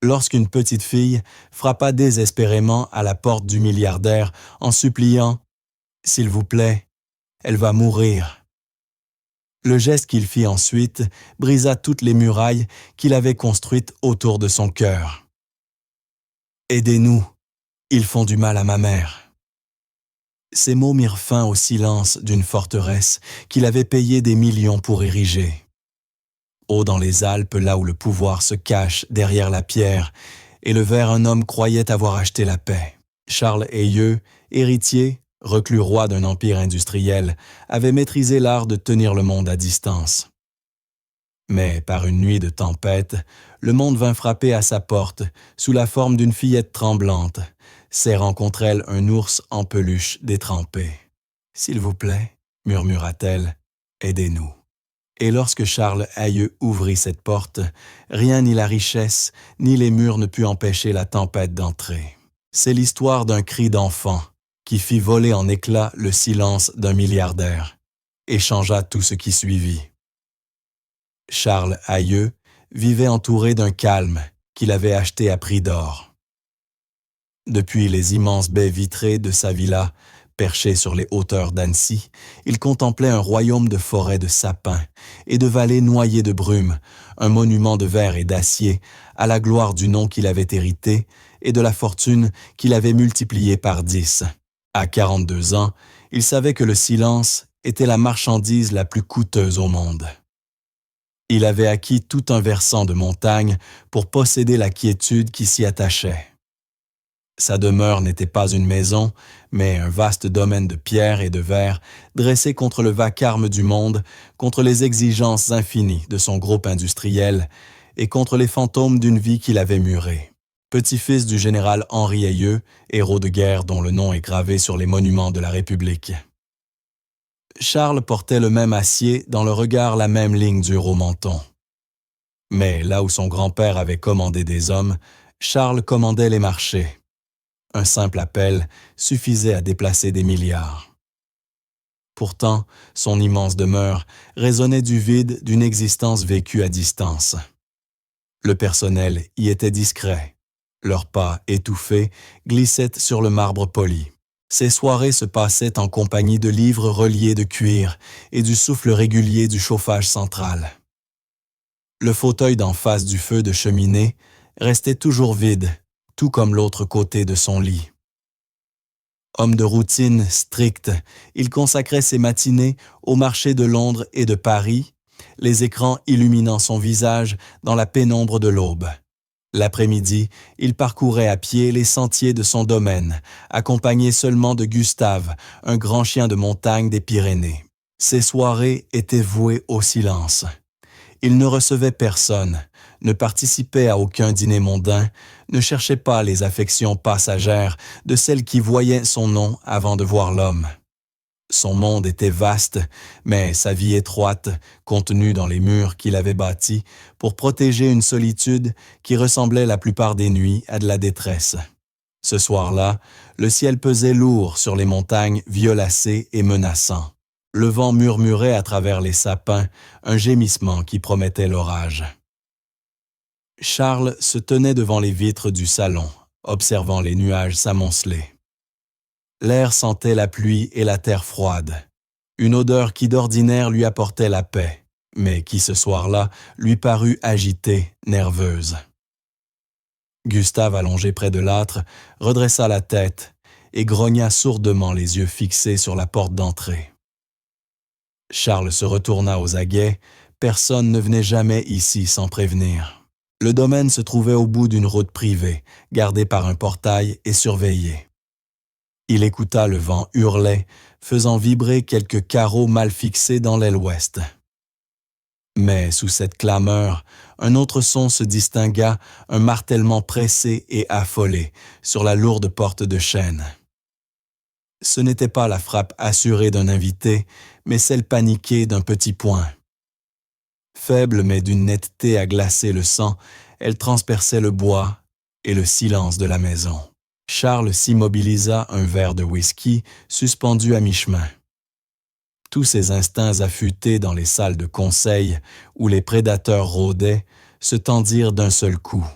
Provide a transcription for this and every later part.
lorsqu'une petite fille frappa désespérément à la porte du milliardaire en suppliant « S'il vous plaît, elle va mourir ». Le geste qu'il fit ensuite brisa toutes les murailles qu'il avait construites autour de son cœur. « Aidez-nous, ils font du mal à ma mère ». Ces mots mirent fin au silence d'une forteresse qu'il avait payé des millions pour ériger. Haut dans les Alpes, là où le pouvoir se cache derrière la pierre, et le vers un homme croyait avoir acheté la paix. Charles Eyeux, héritier, reclus roi d'un empire industriel, avait maîtrisé l'art de tenir le monde à distance. Mais par une nuit de tempête, le monde vint frapper à sa porte sous la forme d'une fillette tremblante, serrant contre elle un ours en peluche détrempé. « S'il vous plaît, murmura-t-elle, aidez-nous. » Et lorsque Charles Eyeux ouvrit cette porte, rien ni la richesse, ni les murs ne put empêcher la tempête d'entrer. C'est l'histoire d'un cri d'enfant qui fit voler en éclats le silence d'un milliardaire et changea tout ce qui suivit. Charles Eyeux vivait entouré d'un calme qu'il avait acheté à prix d'or. Depuis les immenses baies vitrées de sa villa, perchée sur les hauteurs d'Annecy, il contemplait un royaume de forêts de sapins et de vallées noyées de brume, un monument de verre et d'acier à la gloire du nom qu'il avait hérité et de la fortune qu'il avait multipliée par 10. À 42 ans, il savait que le silence était la marchandise la plus coûteuse au monde. Il avait acquis tout un versant de montagne pour posséder la quiétude qui s'y attachait. Sa demeure n'était pas une maison, mais un vaste domaine de pierre et de verre dressé contre le vacarme du monde, contre les exigences infinies de son groupe industriel et contre les fantômes d'une vie qu'il avait murée. Petit-fils du général Henri Eyeux, héros de guerre dont le nom est gravé sur les monuments de la République. Charles portait le même acier, dans le regard la même ligne dure au menton. Mais là où son grand-père avait commandé des hommes, Charles commandait les marchés. Un simple appel suffisait à déplacer des milliards. Pourtant, son immense demeure résonnait du vide d'une existence vécue à distance. Le personnel y était discret. Leurs pas étouffés glissaient sur le marbre poli. Ces soirées se passaient en compagnie de livres reliés de cuir et du souffle régulier du chauffage central. Le fauteuil d'en face du feu de cheminée restait toujours vide, tout comme l'autre côté de son lit. Homme de routine strict, il consacrait ses matinées au marché de Londres et de Paris, les écrans illuminant son visage dans la pénombre de l'aube. L'après-midi, il parcourait à pied les sentiers de son domaine, accompagné seulement de Gustave, un grand chien de montagne des Pyrénées. Ses soirées étaient vouées au silence. Il ne recevait personne, ne participait à aucun dîner mondain, ne cherchait pas les affections passagères de celles qui voyaient son nom avant de voir l'homme. Son monde était vaste, mais sa vie étroite, contenue dans les murs qu'il avait bâtis pour protéger une solitude qui ressemblait la plupart des nuits à de la détresse. Ce soir-là, le ciel pesait lourd sur les montagnes violacées et menaçant. Le vent murmurait à travers les sapins, un gémissement qui promettait l'orage. Charles se tenait devant les vitres du salon, observant les nuages s'amonceler. L'air sentait la pluie et la terre froide, une odeur qui d'ordinaire lui apportait la paix, mais qui ce soir-là lui parut agitée, nerveuse. Gustave, allongé près de l'âtre, redressa la tête et grogna sourdement les yeux fixés sur la porte d'entrée. Charles se retourna aux aguets, personne ne venait jamais ici sans prévenir. Le domaine se trouvait au bout d'une route privée, gardée par un portail et surveillée. Il écouta le vent hurler, faisant vibrer quelques carreaux mal fixés dans l'aile ouest. Mais sous cette clameur, un autre son se distingua, un martèlement pressé et affolé sur la lourde porte de chêne. Ce n'était pas la frappe assurée d'un invité, mais celle paniquée d'un petit poing. Faible mais d'une netteté à glacer le sang, elle transperçait le bois et le silence de la maison. Charles s'immobilisa un verre de whisky suspendu à mi-chemin. Tous ses instincts affûtés dans les salles de conseil où les prédateurs rôdaient se tendirent d'un seul coup.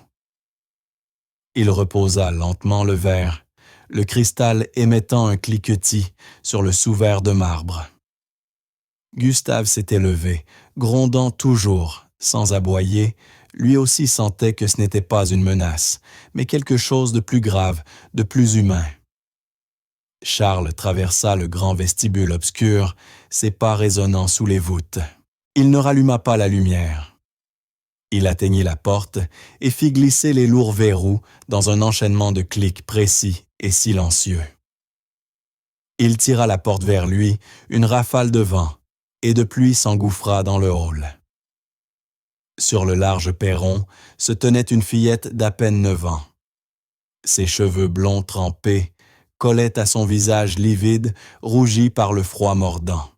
Il reposa lentement le verre, le cristal émettant un cliquetis sur le sous-verre de marbre. Gustave s'était levé, grondant toujours, sans aboyer. Lui aussi sentait que ce n'était pas une menace, mais quelque chose de plus grave, de plus humain. Charles traversa le grand vestibule obscur, ses pas résonnant sous les voûtes. Il ne ralluma pas la lumière. Il atteignit la porte et fit glisser les lourds verrous dans un enchaînement de clics précis et silencieux. Il tira la porte vers lui, une rafale de vent, et de pluie s'engouffra dans le hall. Sur le large perron se tenait une fillette d'à peine 9 ans. Ses cheveux blonds trempés collaient à son visage livide, rougi par le froid mordant.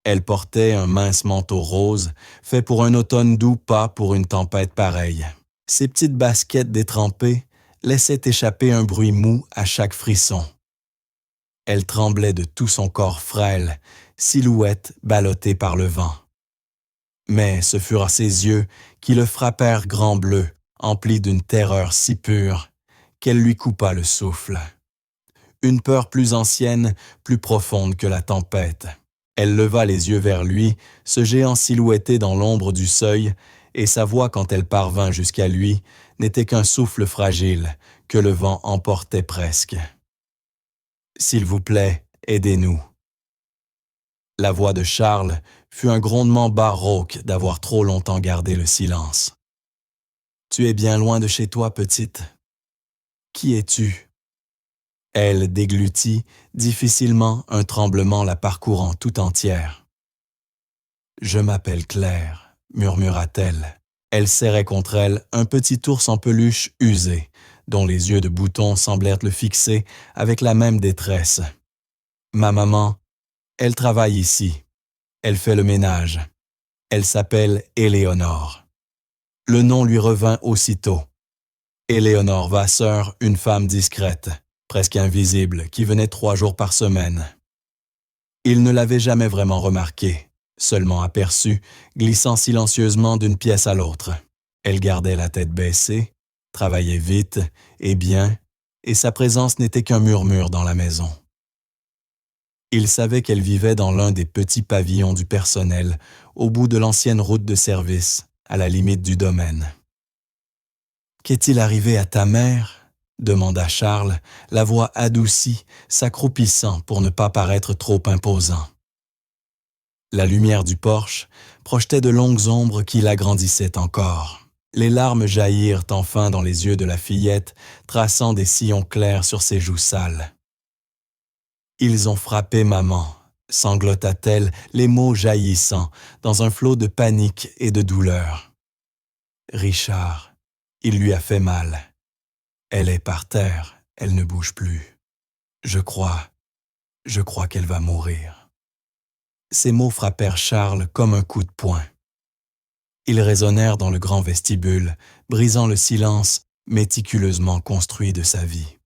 Elle portait un mince manteau rose, fait pour un automne doux, pas pour une tempête pareille. Ses petites baskets détrempées laissaient échapper un bruit mou à chaque frisson. Elle tremblait de tout son corps frêle, silhouette ballottée par le vent. Mais ce furent ses yeux qui le frappèrent grand bleu, emplis d'une terreur si pure qu'elle lui coupa le souffle. Une peur plus ancienne, plus profonde que la tempête. Elle leva les yeux vers lui, ce géant silhouetté dans l'ombre du seuil, et sa voix, quand elle parvint jusqu'à lui, n'était qu'un souffle fragile que le vent emportait presque. « S'il vous plaît, aidez-nous. » La voix de Charles fut un grondement bas rauque d'avoir trop longtemps gardé le silence. « Tu es bien loin de chez toi, petite. Qui es-tu? » Elle déglutit difficilement, un tremblement la parcourant tout entière. « Je m'appelle Claire, » murmura-t-elle. Elle serrait contre elle un petit ours en peluche usé, dont les yeux de bouton semblèrent le fixer avec la même détresse. « Ma maman, elle travaille ici. Elle fait le ménage. Elle s'appelle Éléonore. » Le nom lui revint aussitôt. Éléonore Vasseur, une femme discrète, presque invisible, qui venait 3 jours par semaine. Il ne l'avait jamais vraiment remarquée, seulement aperçue, glissant silencieusement d'une pièce à l'autre. Elle gardait la tête baissée, travaillait vite et bien, et sa présence n'était qu'un murmure dans la maison. Il savait qu'elle vivait dans l'un des petits pavillons du personnel, au bout de l'ancienne route de service, à la limite du domaine. « Qu'est-il arrivé à ta mère ?» demanda Charles, la voix adoucie, s'accroupissant pour ne pas paraître trop imposant. La lumière du porche projetait de longues ombres qui l'agrandissaient encore. Les larmes jaillirent enfin dans les yeux de la fillette, traçant des sillons clairs sur ses joues sales. « Ils ont frappé maman », sanglota-t-elle, les mots jaillissant dans un flot de panique et de douleur. « Richard, il lui a fait mal. Elle est par terre, elle ne bouge plus. Je crois qu'elle va mourir. » Ces mots frappèrent Charles comme un coup de poing. Ils résonnèrent dans le grand vestibule, brisant le silence méticuleusement construit de sa vie.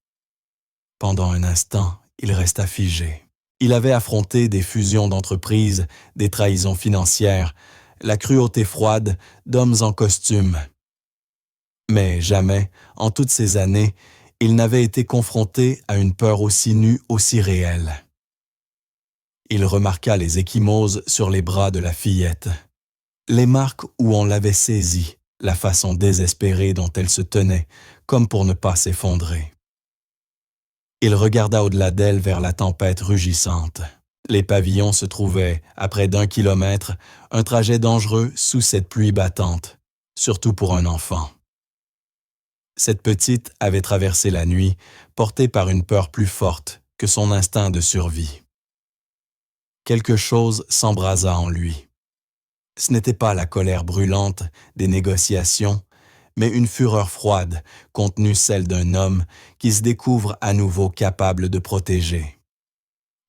Pendant un instant, il resta figé. Il avait affronté des fusions d'entreprises, des trahisons financières, la cruauté froide d'hommes en costume. Mais jamais, en toutes ces années, il n'avait été confronté à une peur aussi nue, aussi réelle. Il remarqua les ecchymoses sur les bras de la fillette, les marques où on l'avait saisie, la façon désespérée dont elle se tenait, comme pour ne pas s'effondrer. Il regarda au-delà d'elle vers la tempête rugissante. Les pavillons se trouvaient à près d'1 kilomètre, un trajet dangereux sous cette pluie battante, surtout pour un enfant. Cette petite avait traversé la nuit, portée par une peur plus forte que son instinct de survie. Quelque chose s'embrasa en lui. Ce n'était pas la colère brûlante des négociations, mais une fureur froide, contenue celle d'un homme qui se découvre à nouveau capable de protéger.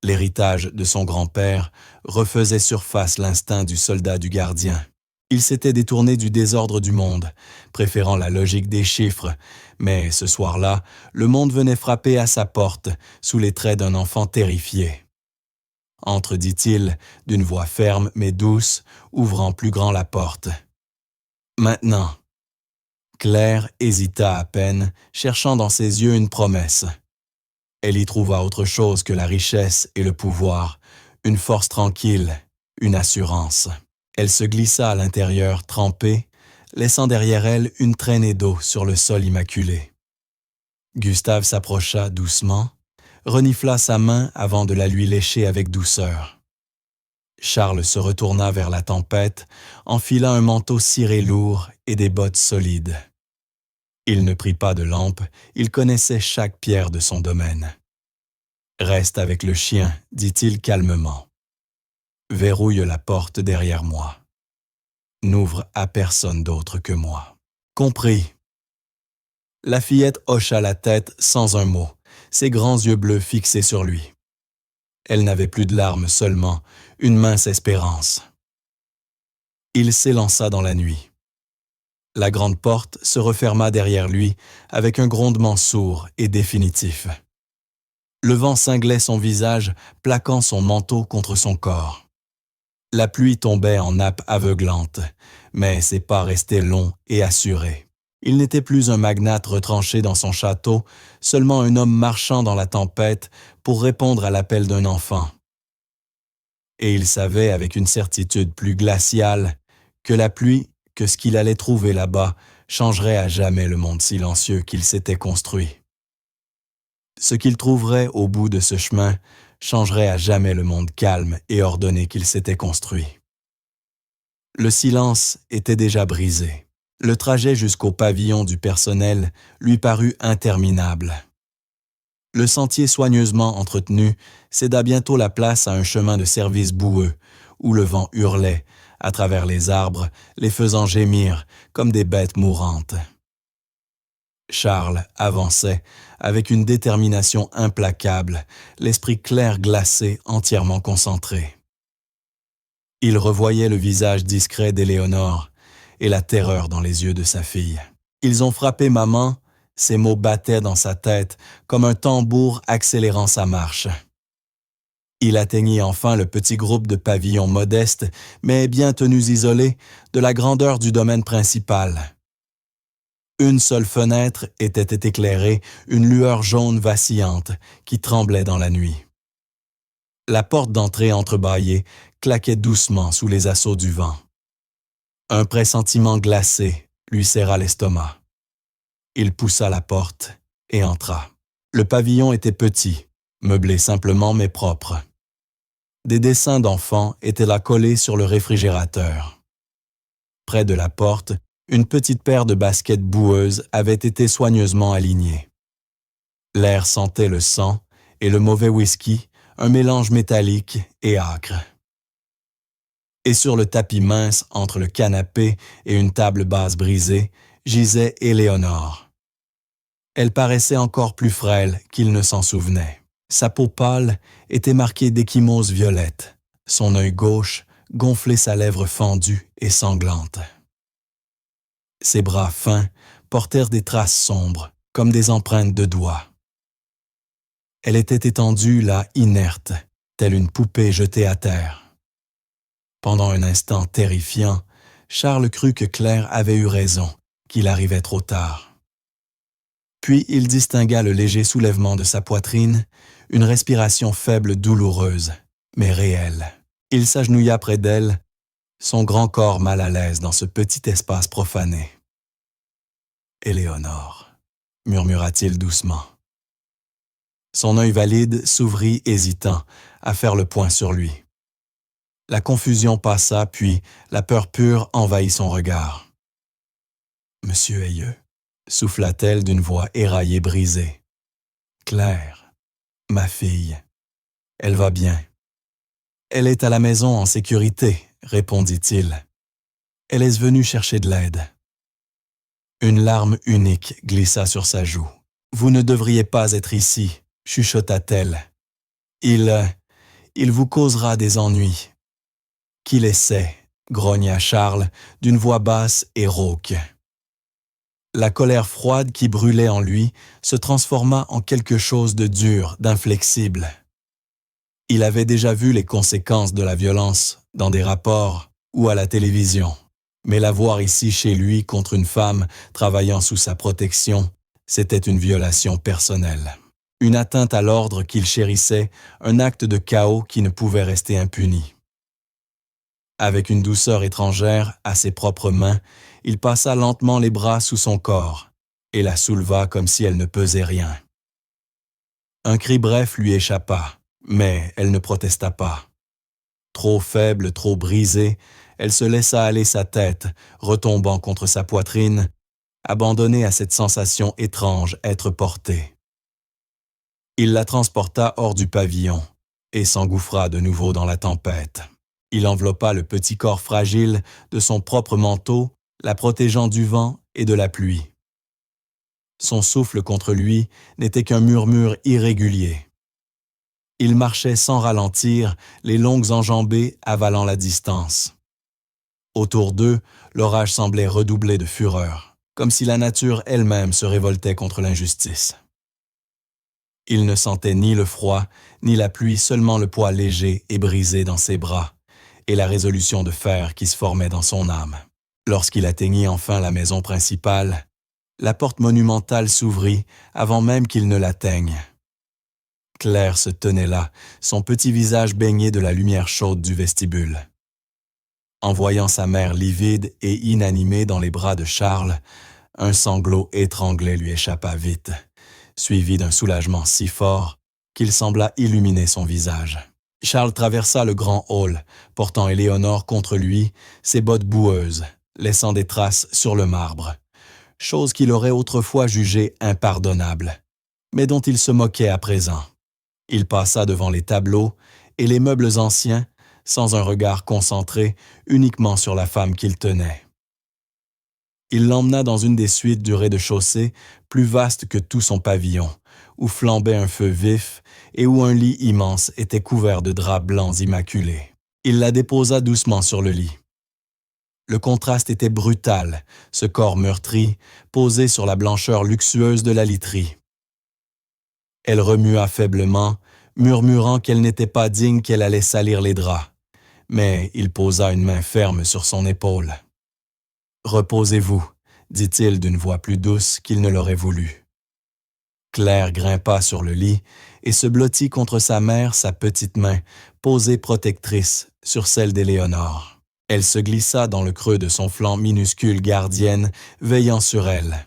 L'héritage de son grand-père refaisait surface l'instinct du soldat du gardien. Il s'était détourné du désordre du monde, préférant la logique des chiffres, mais ce soir-là, le monde venait frapper à sa porte sous les traits d'un enfant terrifié. « Entre », dit-il, d'une voix ferme mais douce, ouvrant plus grand la porte. « Maintenant. » Claire hésita à peine, cherchant dans ses yeux une promesse. Elle y trouva autre chose que la richesse et le pouvoir, une force tranquille, une assurance. Elle se glissa à l'intérieur, trempée, laissant derrière elle une traînée d'eau sur le sol immaculé. Gustave s'approcha doucement, renifla sa main avant de la lui lécher avec douceur. Charles se retourna vers la tempête, enfila un manteau ciré lourd et des bottes solides. Il ne prit pas de lampe, il connaissait chaque pierre de son domaine. « Reste avec le chien, dit-il calmement. Verrouille la porte derrière moi. N'ouvre à personne d'autre que moi. » Compris. La fillette hocha la tête sans un mot, ses grands yeux bleus fixés sur lui. Elle n'avait plus de larmes seulement, une mince espérance. Il s'élança dans la nuit. La grande porte se referma derrière lui avec un grondement sourd et définitif. Le vent cinglait son visage, plaquant son manteau contre son corps. La pluie tombait en nappes aveuglantes, mais ses pas restaient longs et assurés. Il n'était plus un magnate retranché dans son château, seulement un homme marchant dans la tempête pour répondre à l'appel d'un enfant. Et il savait avec une certitude plus glaciale que la pluie, que ce qu'il allait trouver là-bas, changerait à jamais le monde silencieux qu'il s'était construit. Ce qu'il trouverait au bout de ce chemin changerait à jamais le monde calme et ordonné qu'il s'était construit. Le silence était déjà brisé. Le trajet jusqu'au pavillon du personnel lui parut interminable. Le sentier soigneusement entretenu céda bientôt la place à un chemin de service boueux, où le vent hurlait, à travers les arbres, les faisant gémir comme des bêtes mourantes. Charles avançait avec une détermination implacable, l'esprit clair glacé, entièrement concentré. Il revoyait le visage discret d'Éléonore et la terreur dans les yeux de sa fille. « Ils ont frappé maman », ces mots battaient dans sa tête comme un tambour accélérant sa marche. Il atteignit enfin le petit groupe de pavillons modestes, mais bien tenus isolés, de la grandeur du domaine principal. Une seule fenêtre était éclairée, une lueur jaune vacillante qui tremblait dans la nuit. La porte d'entrée entrebâillée claquait doucement sous les assauts du vent. Un pressentiment glacé lui serra l'estomac. Il poussa la porte et entra. Le pavillon était petit, meublé simplement mais propre. Des dessins d'enfants étaient là collés sur le réfrigérateur. Près de la porte, une petite paire de baskets boueuses avait été soigneusement alignée. L'air sentait le sang et le mauvais whisky, un mélange métallique et âcre. Et sur le tapis mince entre le canapé et une table basse brisée, gisait Éléonore. Elle paraissait encore plus frêle qu'il ne s'en souvenait. Sa peau pâle était marquée d'échymoses violettes, son œil gauche gonflait sa lèvre fendue et sanglante. Ses bras fins portèrent des traces sombres, comme des empreintes de doigts. Elle était étendue là, inerte, telle une poupée jetée à terre. Pendant un instant terrifiant, Charles crut que Claire avait eu raison, qu'il arrivait trop tard. Puis il distingua le léger soulèvement de sa poitrine, une respiration faible douloureuse, mais réelle. Il s'agenouilla près d'elle, son grand corps mal à l'aise dans ce petit espace profané. « Éléonore » murmura-t-il doucement. Son œil valide s'ouvrit hésitant, à faire le point sur lui. La confusion passa, puis la peur pure envahit son regard. « Monsieur Hayeux » souffla-t-elle d'une voix éraillée brisée. « Claire, ma fille, elle va bien. »« Elle est à la maison en sécurité, » répondit-il. « Elle est venue chercher de l'aide. » Une larme unique glissa sur sa joue. « Vous ne devriez pas être ici, » chuchota-t-elle. « Il vous causera des ennuis. »« Qu'il essaie, » grogna Charles d'une voix basse et rauque. La colère froide qui brûlait en lui se transforma en quelque chose de dur, d'inflexible. Il avait déjà vu les conséquences de la violence dans des rapports ou à la télévision. Mais la voir ici chez lui contre une femme travaillant sous sa protection, c'était une violation personnelle. Une atteinte à l'ordre qu'il chérissait, un acte de chaos qui ne pouvait rester impuni. Avec une douceur étrangère à ses propres mains, il passa lentement les bras sous son corps et la souleva comme si elle ne pesait rien. Un cri bref lui échappa, mais elle ne protesta pas. Trop faible, trop brisée, elle se laissa aller sa tête, retombant contre sa poitrine, abandonnée à cette sensation étrange être portée. Il la transporta hors du pavillon et s'engouffra de nouveau dans la tempête. Il enveloppa le petit corps fragile de son propre manteau, la protégeant du vent et de la pluie. Son souffle contre lui n'était qu'un murmure irrégulier. Il marchait sans ralentir, les longues enjambées avalant la distance. Autour d'eux, l'orage semblait redoubler de fureur, comme si la nature elle-même se révoltait contre l'injustice. Il ne sentait ni le froid, ni la pluie, seulement le poids léger et brisé dans ses bras, et la résolution de fer qui se formait dans son âme. Lorsqu'il atteignit enfin la maison principale, la porte monumentale s'ouvrit avant même qu'il ne l'atteigne. Claire se tenait là, son petit visage baigné de la lumière chaude du vestibule. En voyant sa mère livide et inanimée dans les bras de Charles, un sanglot étranglé lui échappa vite, suivi d'un soulagement si fort qu'il sembla illuminer son visage. Charles traversa le grand hall, portant Éléonore contre lui, ses bottes boueuses, laissant des traces sur le marbre, chose qu'il aurait autrefois jugée impardonnable, mais dont il se moquait à présent. Il passa devant les tableaux et les meubles anciens, sans un regard concentré uniquement sur la femme qu'il tenait. Il l'emmena dans une des suites du rez-de-chaussée, plus vaste que tout son pavillon, où flambait un feu vif et où un lit immense était couvert de draps blancs immaculés. Il la déposa doucement sur le lit. Le contraste était brutal, ce corps meurtri, posé sur la blancheur luxueuse de la literie. Elle remua faiblement, murmurant qu'elle n'était pas digne qu'elle allait salir les draps, mais il posa une main ferme sur son épaule. « Reposez-vous », dit-il d'une voix plus douce qu'il ne l'aurait voulu. Claire grimpa sur le lit et se blottit contre sa mère, sa petite main, posée protectrice sur celle d'Éléonore. Elle se glissa dans le creux de son flanc minuscule gardienne, veillant sur elle.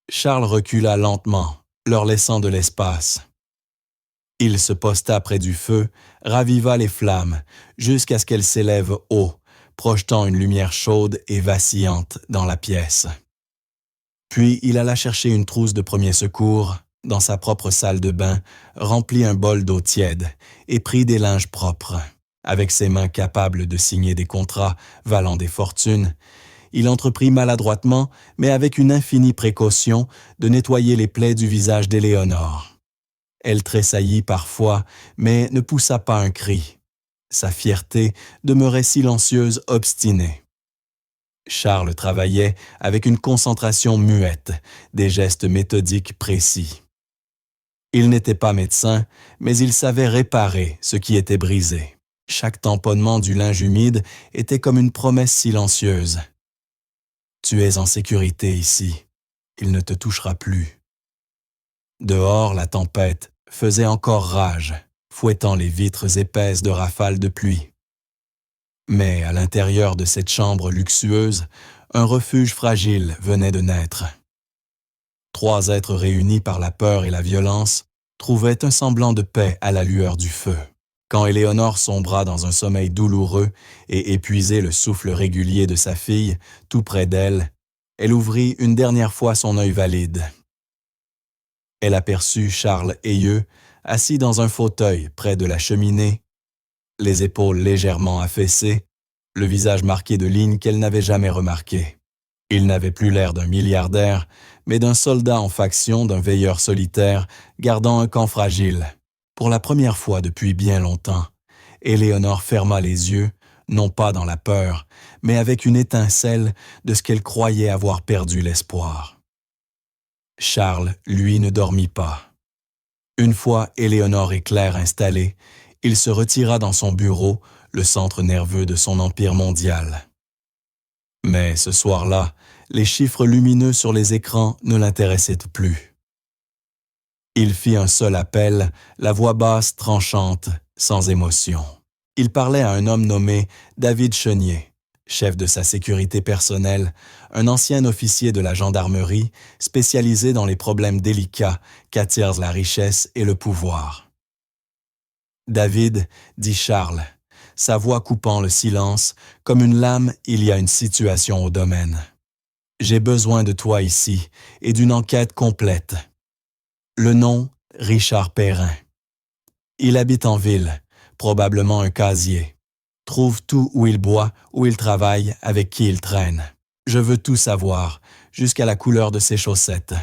Charles recula lentement, leur laissant de l'espace. Il se posta près du feu, raviva les flammes, jusqu'à ce qu'elles s'élèvent haut, projetant une lumière chaude et vacillante dans la pièce. Puis il alla chercher une trousse de premier secours, dans sa propre salle de bain, remplit un bol d'eau tiède et prit des linges propres. Avec ses mains capables de signer des contrats valant des fortunes, il entreprit maladroitement, mais avec une infinie précaution, de nettoyer les plaies du visage d'Éléonore. Elle tressaillit parfois, mais ne poussa pas un cri. Sa fierté demeurait silencieuse, obstinée. Charles travaillait avec une concentration muette, des gestes méthodiques précis. Il n'était pas médecin, mais il savait réparer ce qui était brisé. Chaque tamponnement du linge humide était comme une promesse silencieuse. « Tu es en sécurité ici. Il ne te touchera plus. » Dehors, la tempête faisait encore rage, fouettant les vitres épaisses de rafales de pluie. Mais à l'intérieur de cette chambre luxueuse, un refuge fragile venait de naître. 3 êtres réunis par la peur et la violence trouvaient un semblant de paix à la lueur du feu. Quand Éléonore sombra dans un sommeil douloureux et épuisait le souffle régulier de sa fille, tout près d'elle, elle ouvrit une dernière fois son œil valide. Elle aperçut Charles Hayeux, assis dans un fauteuil près de la cheminée, les épaules légèrement affaissées, le visage marqué de lignes qu'elle n'avait jamais remarquées. Il n'avait plus l'air d'un milliardaire, mais d'un soldat en faction, d'un veilleur solitaire, gardant un camp fragile. Pour la première fois depuis bien longtemps, Éléonore ferma les yeux, non pas dans la peur, mais avec une étincelle de ce qu'elle croyait avoir perdu l'espoir. Charles, lui, ne dormit pas. Une fois Éléonore et Claire installées, il se retira dans son bureau, le centre nerveux de son empire mondial. Mais ce soir-là, les chiffres lumineux sur les écrans ne l'intéressaient plus. Il fit un seul appel, la voix basse, tranchante, sans émotion. Il parlait à un homme nommé David Chenier, chef de sa sécurité personnelle, un ancien officier de la gendarmerie spécialisé dans les problèmes délicats qu'attirent la richesse et le pouvoir. « David, dit Charles, sa voix coupant le silence, comme une lame, il y a une situation au domaine. J'ai besoin de toi ici et d'une enquête complète. Le nom, Richard Perrin. Il habite en ville, probablement un casier. Trouve tout où il boit, où il travaille, avec qui il traîne. Je veux tout savoir, jusqu'à la couleur de ses chaussettes. »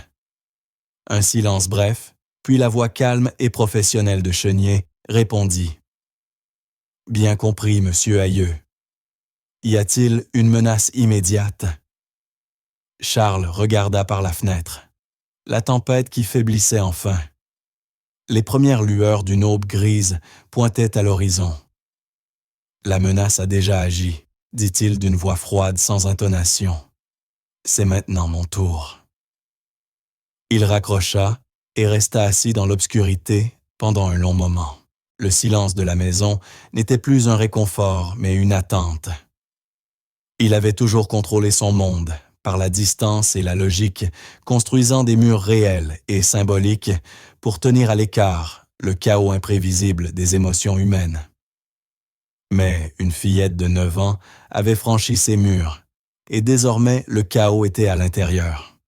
Un silence bref, puis la voix calme et professionnelle de Chenier répondit. « Bien compris, monsieur Aïeux. Y a-t-il une menace immédiate? » Charles regarda par la fenêtre. La tempête qui faiblissait enfin. Les premières lueurs d'une aube grise pointaient à l'horizon. « La menace a déjà agi, » dit-il d'une voix froide sans intonation. « C'est maintenant mon tour. » Il raccrocha et resta assis dans l'obscurité pendant un long moment. Le silence de la maison n'était plus un réconfort, mais une attente. Il avait toujours contrôlé son monde, par la distance et la logique, construisant des murs réels et symboliques pour tenir à l'écart le chaos imprévisible des émotions humaines. Mais une fillette de 9 ans avait franchi ces murs, et désormais le chaos était à l'intérieur.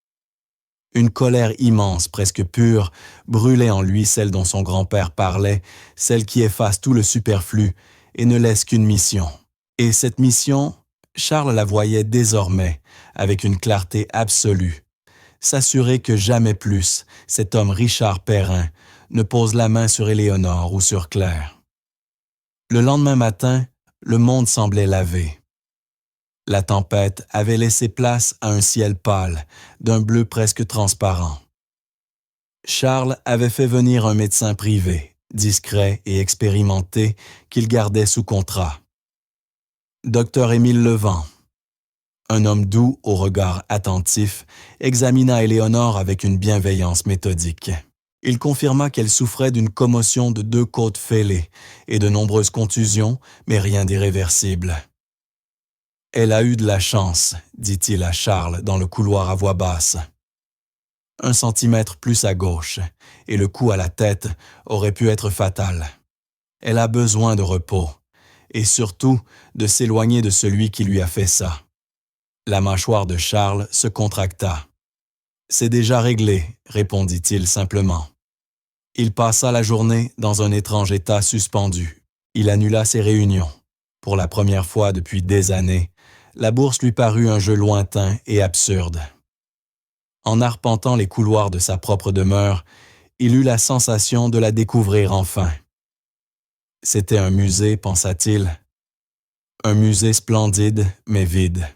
Une colère immense, presque pure, brûlait en lui celle dont son grand-père parlait, celle qui efface tout le superflu et ne laisse qu'une mission. Et cette mission, Charles la voyait désormais, avec une clarté absolue, s'assurer que jamais plus cet homme Richard Perrin ne pose la main sur Éléonore ou sur Claire. Le lendemain matin, le monde semblait lavé. La tempête avait laissé place à un ciel pâle, d'un bleu presque transparent. Charles avait fait venir un médecin privé, discret et expérimenté, qu'il gardait sous contrat. Dr Émile Levent, un homme doux au regard attentif, examina Éléonore avec une bienveillance méthodique. Il confirma qu'elle souffrait d'une commotion de 2 côtes fêlées et de nombreuses contusions, mais rien d'irréversible. « Elle a eu de la chance, » dit-il à Charles dans le couloir à voix basse. 1 centimètre plus à gauche, et le coup à la tête aurait pu être fatal. Elle a besoin de repos, et surtout de s'éloigner de celui qui lui a fait ça. La mâchoire de Charles se contracta. « C'est déjà réglé, » répondit-il simplement. Il passa la journée dans un étrange état suspendu. Il annula ses réunions. Pour la première fois depuis des années, la bourse lui parut un jeu lointain et absurde. En arpentant les couloirs de sa propre demeure, il eut la sensation de la découvrir enfin. C'était un musée, pensa-t-il. Un musée splendide, mais vide.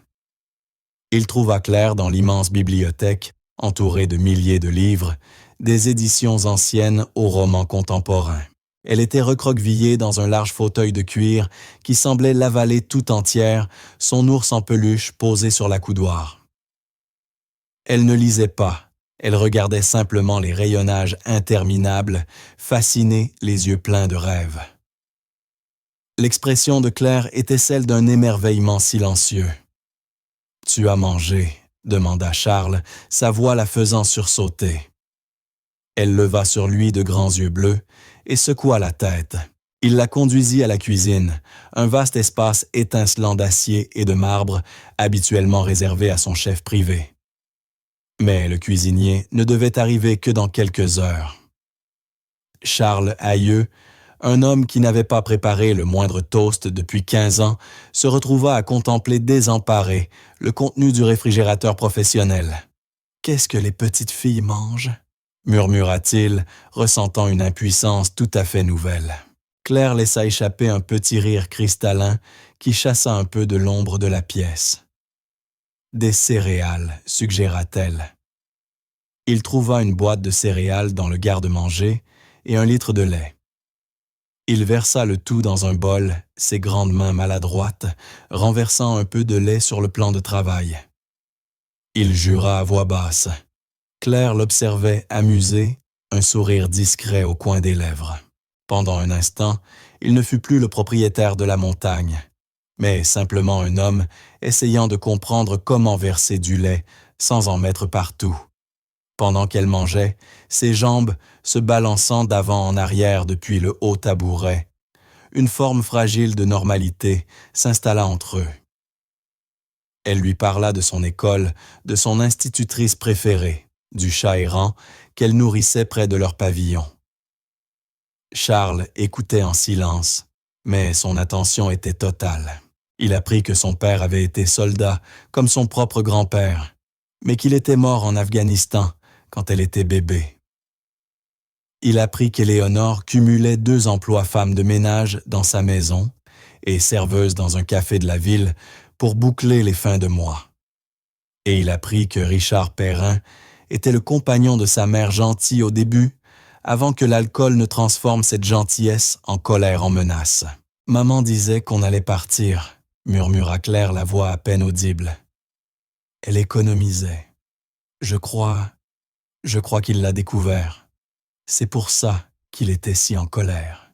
Il trouva Claire dans l'immense bibliothèque, entourée de milliers de livres, des éditions anciennes aux romans contemporains. Elle était recroquevillée dans un large fauteuil de cuir qui semblait l'avaler tout entière, son ours en peluche posé sur l'accoudoir. Elle ne lisait pas, elle regardait simplement les rayonnages interminables, fascinée, les yeux pleins de rêves. L'expression de Claire était celle d'un émerveillement silencieux. « Tu as mangé ?» demanda Charles, sa voix la faisant sursauter. Elle leva sur lui de grands yeux bleus et secoua la tête. Il la conduisit à la cuisine, un vaste espace étincelant d'acier et de marbre, habituellement réservé à son chef privé. Mais le cuisinier ne devait arriver que dans quelques heures. Charles Aïeux, un homme qui n'avait pas préparé le moindre toast depuis 15 ans, se retrouva à contempler désemparé le contenu du réfrigérateur professionnel. « Qu'est-ce que les petites filles mangent ?» murmura-t-il, ressentant une impuissance tout à fait nouvelle. Claire laissa échapper un petit rire cristallin qui chassa un peu de l'ombre de la pièce. « Des céréales, suggéra-t-elle. Il trouva une boîte de céréales dans le garde-manger et 1 litre de lait. Il versa le tout dans un bol, ses grandes mains maladroites, renversant un peu de lait sur le plan de travail. Il jura à voix basse. Claire l'observait amusée, un sourire discret au coin des lèvres. Pendant un instant, il ne fut plus le propriétaire de la montagne, mais simplement un homme essayant de comprendre comment verser du lait sans en mettre partout. Pendant qu'elle mangeait, ses jambes se balançant d'avant en arrière depuis le haut tabouret, une forme fragile de normalité s'installa entre eux. Elle lui parla de son école, de son institutrice préférée, du chat errant qu'elle nourrissait près de leur pavillon. Charles écoutait en silence, mais son attention était totale. Il apprit que son père avait été soldat, comme son propre grand-père, mais qu'il était mort en Afghanistan quand elle était bébé. Il apprit qu'Éléonore cumulait 2 emplois femme de ménage dans sa maison et serveuse dans un café de la ville pour boucler les fins de mois. Et il apprit que Richard Perrin était le compagnon de sa mère gentille au début, avant que l'alcool ne transforme cette gentillesse en colère en menace. « Maman disait qu'on allait partir », murmura Claire, la voix à peine audible. Elle économisait. Je crois qu'il l'a découvert. C'est pour ça qu'il était si en colère. »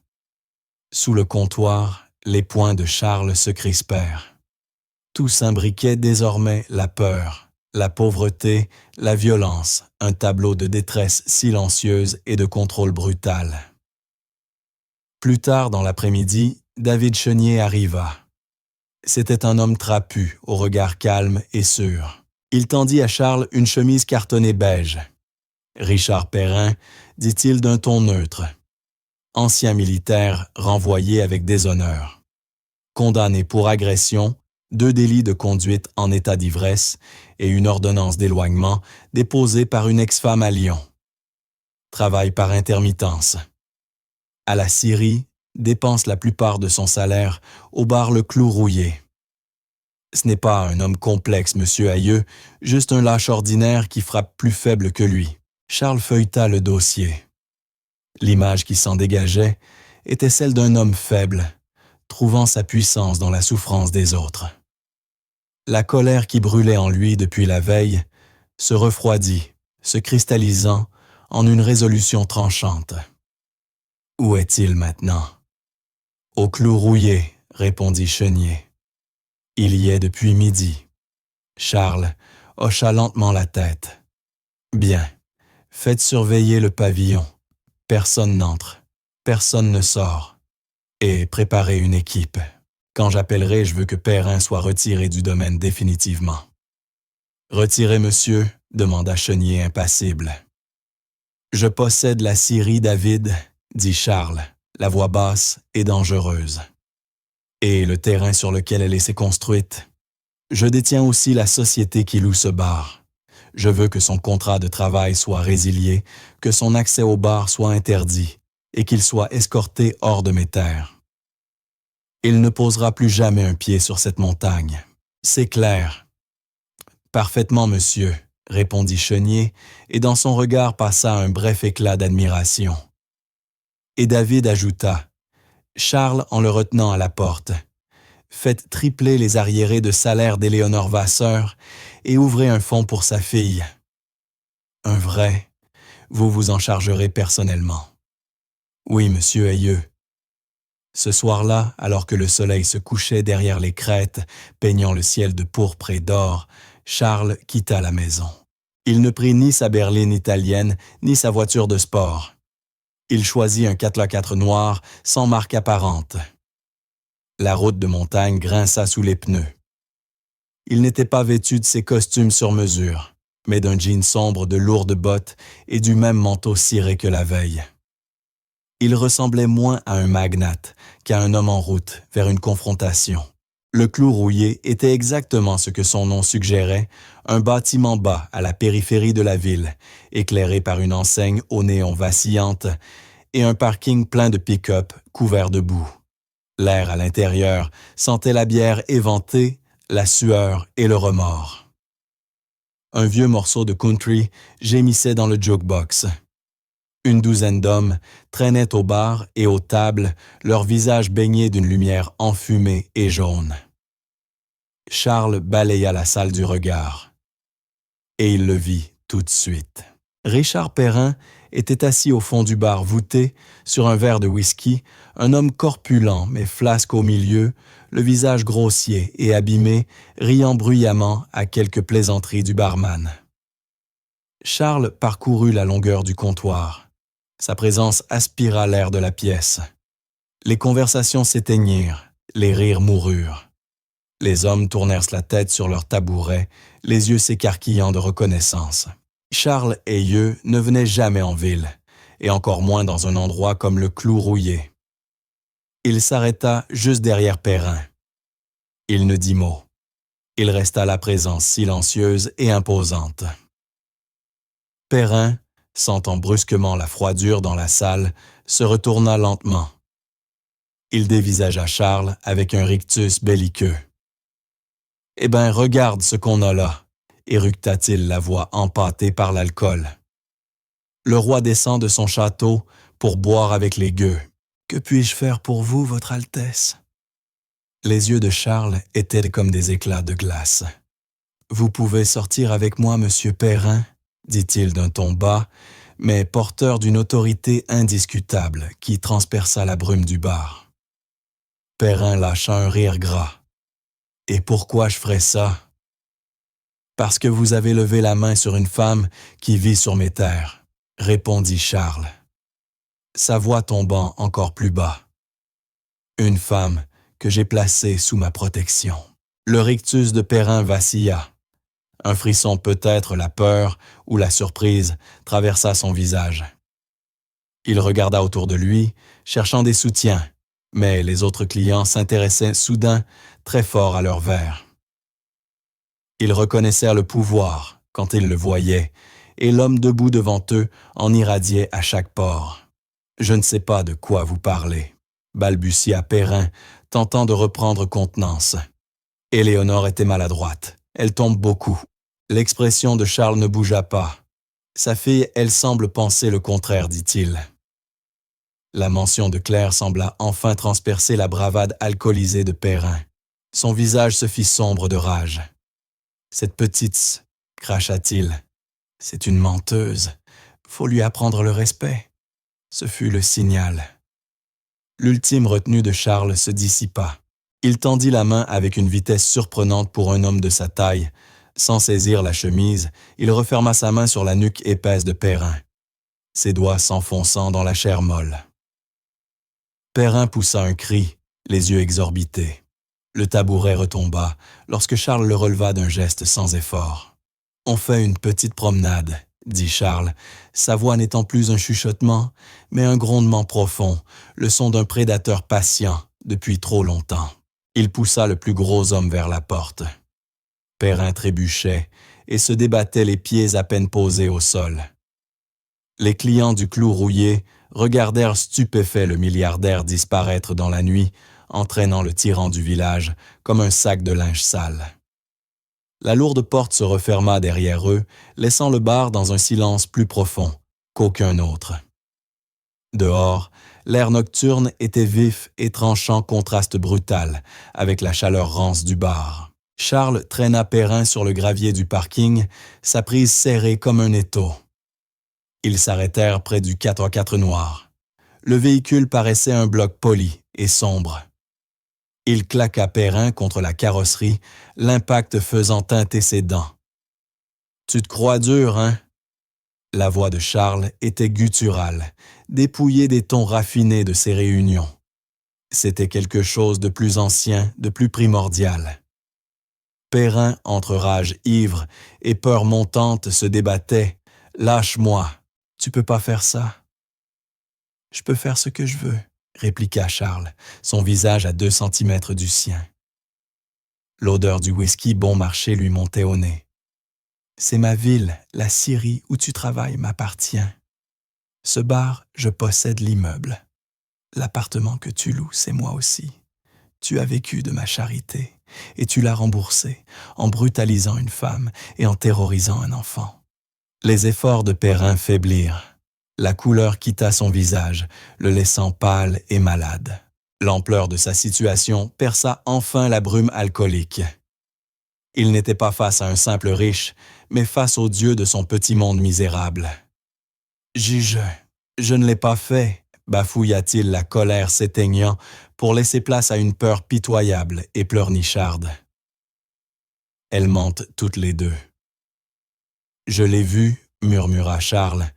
Sous le comptoir, les poings de Charles se crispèrent. Tout s'imbriquait désormais la peur, la pauvreté, la violence, un tableau de détresse silencieuse et de contrôle brutal. Plus tard dans l'après-midi, David Chenier arriva. C'était un homme trapu, au regard calme et sûr. Il tendit à Charles une chemise cartonnée beige. « Richard Perrin », dit-il d'un ton neutre. Ancien militaire renvoyé avec déshonneur. Condamné pour agression, 2 délits de conduite en état d'ivresse et une ordonnance d'éloignement déposée par une ex-femme à Lyon. Travaille par intermittence. À la Syrie, dépense la plupart de son salaire au bar Le Clou Rouillé. Ce n'est pas un homme complexe, monsieur Aïeux, juste un lâche ordinaire qui frappe plus faible que lui. Charles feuilleta le dossier. L'image qui s'en dégageait était celle d'un homme faible, trouvant sa puissance dans la souffrance des autres. La colère qui brûlait en lui depuis la veille se refroidit, se cristallisant en une résolution tranchante. Où est-il maintenant? Au Clou Rouillé, répondit Chenier. Il y est depuis midi. Charles hocha lentement la tête. Bien, faites surveiller le pavillon. Personne n'entre, personne ne sort. Et préparez une équipe. Quand j'appellerai, je veux que Perrin soit retiré du domaine définitivement. Retiré, monsieur, demanda Chenier impassible. Je possède la scierie David, dit Charles, la voix basse et dangereuse. Et le terrain sur lequel elle s'est construite. Je détiens aussi la société qui loue ce bar. Je veux que son contrat de travail soit résilié, que son accès au bar soit interdit et qu'il soit escorté hors de mes terres. Il ne posera plus jamais un pied sur cette montagne. C'est clair. Parfaitement, monsieur, répondit Chenier, et dans son regard passa un bref éclat d'admiration. Et David ajouta, Charles en le retenant à la porte, faites tripler les arriérés de salaire d'Éléonore Vasseur et ouvrez un fonds pour sa fille. Un vrai, vous vous en chargerez personnellement. Oui, monsieur Aïeux. Ce soir-là, alors que le soleil se couchait derrière les crêtes, peignant le ciel de pourpre et d'or, Charles quitta la maison. Il ne prit ni sa berline italienne, ni sa voiture de sport. Il choisit un 4x4 noir, sans marque apparente. La route de montagne grinça sous les pneus. Il n'était pas vêtu de ses costumes sur mesure, mais d'un jean sombre, de lourdes bottes et du même manteau ciré que la veille. Il ressemblait moins à un magnate qu'à un homme en route vers une confrontation. Le Clou Rouillé était exactement ce que son nom suggérait, un bâtiment bas à la périphérie de la ville, éclairé par une enseigne au néon vacillante et un parking plein de pick-up couverts de boue. L'air à l'intérieur sentait la bière éventée, la sueur et le remords. Un vieux morceau de country gémissait dans le jukebox. Une douzaine d'hommes traînaient au bar et aux tables, leurs visages baignés d'une lumière enfumée et jaune. Charles balaya la salle du regard. Et il le vit tout de suite. Richard Perrin était assis au fond du bar voûté, sur un verre de whisky, un homme corpulent mais flasque au milieu, le visage grossier et abîmé, riant bruyamment à quelques plaisanteries du barman. Charles parcourut la longueur du comptoir. Sa présence aspira l'air de la pièce. Les conversations s'éteignirent, les rires moururent. Les hommes tournèrent la tête sur leurs tabourets, les yeux s'écarquillant de reconnaissance. Charles Hayeux ne venait jamais en ville, et encore moins dans un endroit comme le Clou Rouillé. Il s'arrêta juste derrière Perrin. Il ne dit mot. Il resta la présence silencieuse et imposante. Perrin, sentant brusquement la froidure dans la salle, se retourna lentement. Il dévisagea Charles avec un rictus belliqueux. « Eh ben, regarde ce qu'on a là », éructa-t-il la voix empâtée par l'alcool. « Le roi descend de son château pour boire avec les gueux. Que puis-je faire pour vous, votre Altesse ?» Les yeux de Charles étaient comme des éclats de glace. « Vous pouvez sortir avec moi, monsieur Perrin », dit-il d'un ton bas, mais porteur d'une autorité indiscutable qui transperça la brume du bar. Perrin lâcha un rire gras. « Et pourquoi je ferais ça? » « Parce que vous avez levé la main sur une femme qui vit sur mes terres, » répondit Charles, sa voix tombant encore plus bas. « Une femme que j'ai placée sous ma protection. » Le rictus de Perrin vacilla. Un frisson, peut-être la peur ou la surprise, traversa son visage. Il regarda autour de lui, cherchant des soutiens, mais les autres clients s'intéressaient soudain très fort à leur verre. Ils reconnaissèrent le pouvoir quand ils le voyaient, et l'homme debout devant eux en irradiait à chaque pore. « Je ne sais pas de quoi vous parlez », balbutia Perrin, tentant de reprendre contenance. Éléonore était maladroite. Elle tombe beaucoup. L'expression de Charles ne bougea pas. Sa fille, elle semble penser le contraire, dit-il. La mention de Claire sembla enfin transpercer la bravade alcoolisée de Perrin. Son visage se fit sombre de rage. « Cette petite, cracha-t-il, c'est une menteuse. Faut lui apprendre le respect. » Ce fut le signal. L'ultime retenue de Charles se dissipa. Il tendit la main avec une vitesse surprenante pour un homme de sa taille. Sans saisir la chemise, il referma sa main sur la nuque épaisse de Perrin, ses doigts s'enfonçant dans la chair molle. Perrin poussa un cri, les yeux exorbités. Le tabouret retomba lorsque Charles le releva d'un geste sans effort. « On fait une petite promenade », dit Charles, sa voix n'étant plus un chuchotement, mais un grondement profond, le son d'un prédateur patient depuis trop longtemps. Il poussa le plus gros homme vers la porte. Perrin trébuchait et se débattait les pieds à peine posés au sol. Les clients du Clou Rouillé regardèrent stupéfaits le milliardaire disparaître dans la nuit, entraînant le tyran du village comme un sac de linge sale. La lourde porte se referma derrière eux, laissant le bar dans un silence plus profond qu'aucun autre. Dehors, l'air nocturne était vif et tranchant contraste brutal avec la chaleur rance du bar. Charles traîna Perrin sur le gravier du parking, sa prise serrée comme un étau. Ils s'arrêtèrent près du 4x4 noir. Le véhicule paraissait un bloc poli et sombre. Il claqua Perrin contre la carrosserie, l'impact faisant teinter ses dents. « Tu te crois dur, hein ?» La voix de Charles était gutturale, dépouillée des tons raffinés de ses réunions. C'était quelque chose de plus ancien, de plus primordial. Perrin, entre rage ivre et peur montante, se débattait. « Lâche-moi, tu peux pas faire ça. »« Je peux faire ce que je veux, » répliqua Charles, son visage à 2 centimètres du sien. L'odeur du whisky bon marché lui montait au nez. « C'est ma ville, la Syrie où tu travailles m'appartient. Ce bar, je possède l'immeuble. L'appartement que tu loues, c'est moi aussi. Tu as vécu de ma charité et tu l'as remboursé en brutalisant une femme et en terrorisant un enfant. » Les efforts de Perrin faiblirent. La couleur quitta son visage, le laissant pâle et malade. L'ampleur de sa situation perça enfin la brume alcoolique. Il n'était pas face à un simple riche, mais face au Dieu de son petit monde misérable. « Je ne l'ai pas fait », bafouilla-t-il, la colère s'éteignant pour laisser place à une peur pitoyable et pleurnicharde. Elles mentent toutes les deux. « Je l'ai vu », murmura Charles,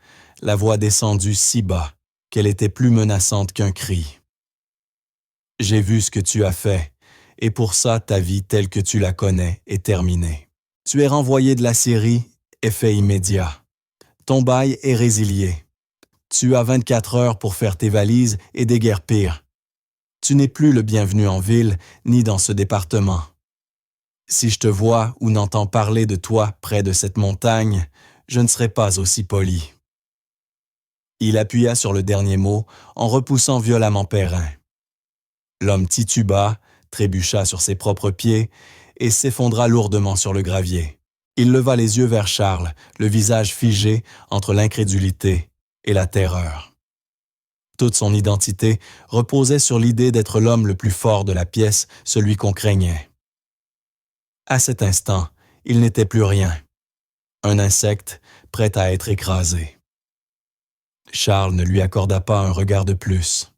la voix descendue si bas qu'elle était plus menaçante qu'un cri. « J'ai vu ce que tu as fait, et pour ça ta vie telle que tu la connais est terminée. Tu es renvoyé de la Syrie, effet immédiat. Ton bail est résilié. Tu as 24 heures pour faire tes valises et déguerpir. Tu n'es plus le bienvenu en ville ni dans ce département. Si je te vois ou n'entends parler de toi près de cette montagne, je ne serai pas aussi poli. » Il appuya sur le dernier mot en repoussant violemment Perrin. L'homme tituba, trébucha sur ses propres pieds et s'effondra lourdement sur le gravier. Il leva les yeux vers Charles, le visage figé entre l'incrédulité et la terreur. Toute son identité reposait sur l'idée d'être l'homme le plus fort de la pièce, celui qu'on craignait. À cet instant, il n'était plus rien. Un insecte prêt à être écrasé. Charles ne lui accorda pas un regard de plus.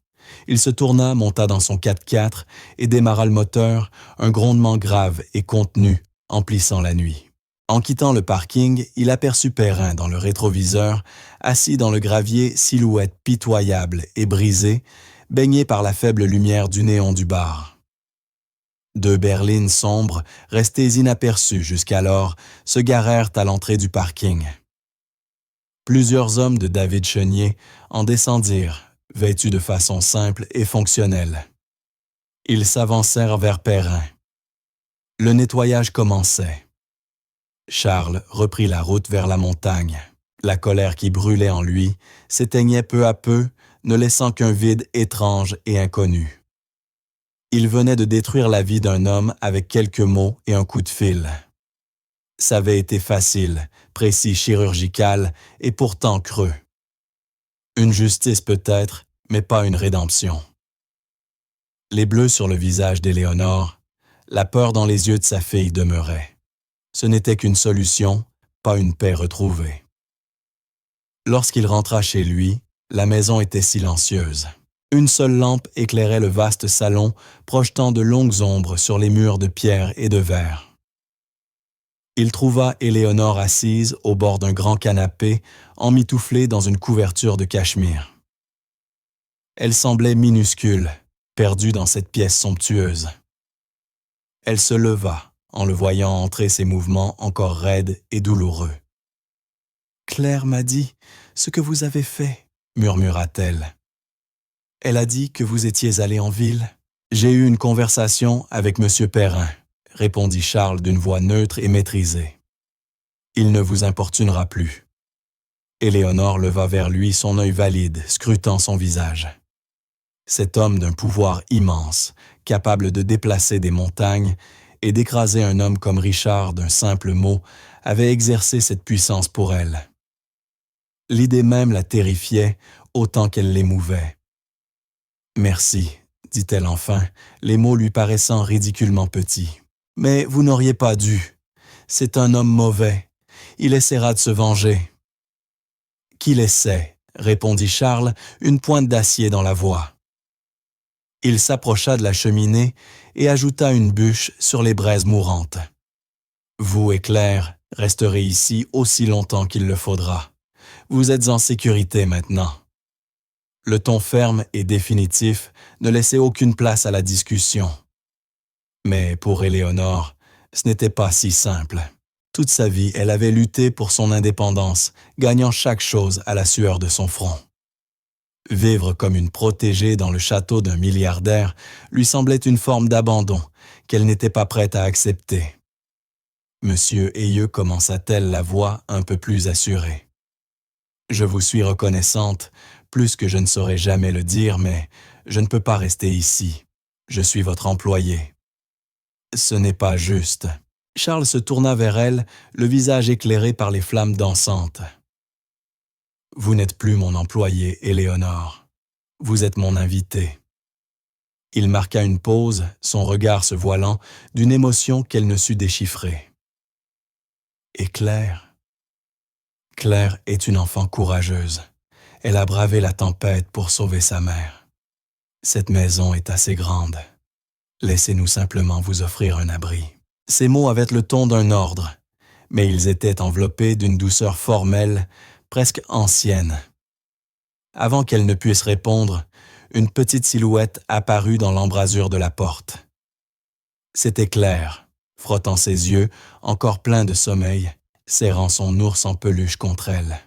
Il se tourna, monta dans son 4x4 et démarra le moteur, un grondement grave et contenu emplissant la nuit. En quittant le parking, il aperçut Perrin dans le rétroviseur, assis dans le gravier, silhouette pitoyable et brisée, baigné par la faible lumière du néon du bar. Deux berlines sombres, restées inaperçues jusqu'alors, se garèrent à l'entrée du parking. Plusieurs hommes de David Chenier en descendirent, vêtus de façon simple et fonctionnelle. Ils s'avancèrent vers Perrin. Le nettoyage commençait. Charles reprit la route vers la montagne. La colère qui brûlait en lui s'éteignait peu à peu, ne laissant qu'un vide étrange et inconnu. Il venait de détruire la vie d'un homme avec quelques mots et un coup de fil. Ça avait été facile, précis, chirurgical et pourtant creux. Une justice peut-être, mais pas une rédemption. Les bleus sur le visage d'Éléonore, la peur dans les yeux de sa fille demeurait. Ce n'était qu'une solution, pas une paix retrouvée. Lorsqu'il rentra chez lui, la maison était silencieuse. Une seule lampe éclairait le vaste salon, projetant de longues ombres sur les murs de pierre et de verre. Il trouva Éléonore assise au bord d'un grand canapé, emmitouflée dans une couverture de cachemire. Elle semblait minuscule, perdue dans cette pièce somptueuse. Elle se leva, en le voyant entrer ses mouvements encore raides et douloureux. « Claire m'a dit ce que vous avez fait, » murmura-t-elle. « Elle a dit que vous étiez allé en ville. »« J'ai eu une conversation avec M. Perrin, » répondit Charles d'une voix neutre et maîtrisée. « Il ne vous importunera plus. » Éléonore leva vers lui son œil valide, scrutant son visage. Cet homme d'un pouvoir immense, capable de déplacer des montagnes et d'écraser un homme comme Richard d'un simple mot, avait exercé cette puissance pour elle. L'idée même la terrifiait autant qu'elle l'émouvait. « Merci », dit-elle enfin, les mots lui paraissant ridiculement petits. « Mais vous n'auriez pas dû. C'est un homme mauvais. Il essaiera de se venger. »« Qu'il essaie », répondit Charles, une pointe d'acier dans la voix. Il s'approcha de la cheminée et ajouta une bûche sur les braises mourantes. « Vous et Claire resterez ici aussi longtemps qu'il le faudra. Vous êtes en sécurité maintenant. » Le ton ferme et définitif ne laissait aucune place à la discussion. Mais pour Éléonore, ce n'était pas si simple. Toute sa vie, elle avait lutté pour son indépendance, gagnant chaque chose à la sueur de son front. Vivre comme une protégée dans le château d'un milliardaire lui semblait une forme d'abandon qu'elle n'était pas prête à accepter. « Monsieur Ayeux, commença-t-elle, la voix un peu plus assurée. Je vous suis reconnaissante, plus que je ne saurais jamais le dire, mais je ne peux pas rester ici. Je suis votre employé. » « Ce n'est pas juste. » Charles se tourna vers elle, le visage éclairé par les flammes dansantes. Vous n'êtes plus mon employé, Éléonore. Vous êtes mon invité. » Il marqua une pause, son regard se voilant d'une émotion qu'elle ne sut déchiffrer. « Et Claire? Claire est une enfant courageuse. Elle a bravé la tempête pour sauver sa mère. Cette maison est assez grande. Laissez-nous simplement vous offrir un abri. » Ces mots avaient le ton d'un ordre, mais ils étaient enveloppés d'une douceur formelle, presque ancienne. Avant qu'elle ne puisse répondre, une petite silhouette apparut dans l'embrasure de la porte. C'était Claire, frottant ses yeux, encore pleins de sommeil, serrant son ours en peluche contre elle.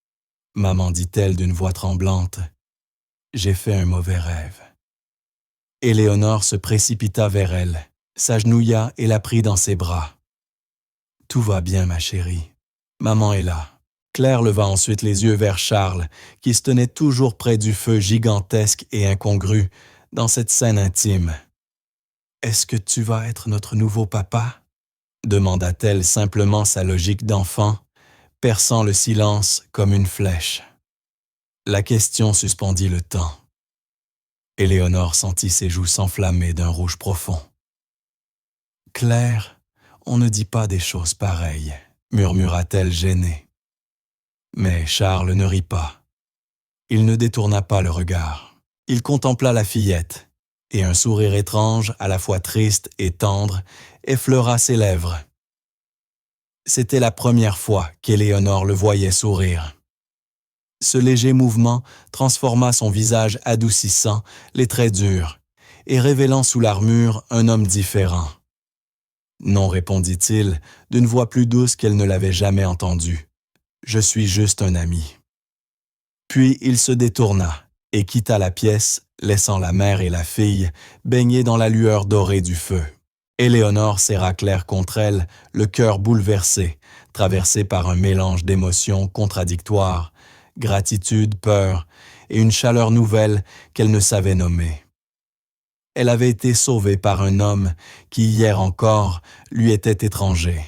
« Maman, dit-elle d'une voix tremblante, j'ai fait un mauvais rêve. » Éléonore se précipita vers elle, s'agenouilla et la prit dans ses bras. « Tout va bien, ma chérie. Maman est là. » Claire leva ensuite les yeux vers Charles, qui se tenait toujours près du feu gigantesque et incongru dans cette scène intime. « Est-ce que tu vas être notre nouveau papa ?» demanda-t-elle simplement sa logique d'enfant, perçant le silence comme une flèche. La question suspendit le temps. Éléonore sentit ses joues s'enflammer d'un rouge profond. « Claire, on ne dit pas des choses pareilles, » murmura-t-elle gênée. Mais Charles ne rit pas. Il ne détourna pas le regard. Il contempla la fillette, et un sourire étrange, à la fois triste et tendre, effleura ses lèvres. C'était la première fois qu'Éléonore le voyait sourire. Ce léger mouvement transforma son visage adoucissant, les traits durs, et révélant sous l'armure un homme différent. « Non, répondit-il, d'une voix plus douce qu'elle ne l'avait jamais entendue. Je suis juste un ami. » Puis il se détourna et quitta la pièce, laissant la mère et la fille baigner dans la lueur dorée du feu. Éléonore serra Claire contre elle, le cœur bouleversé, traversé par un mélange d'émotions contradictoires, gratitude, peur et une chaleur nouvelle qu'elle ne savait nommer. Elle avait été sauvée par un homme qui, hier encore, lui était étranger.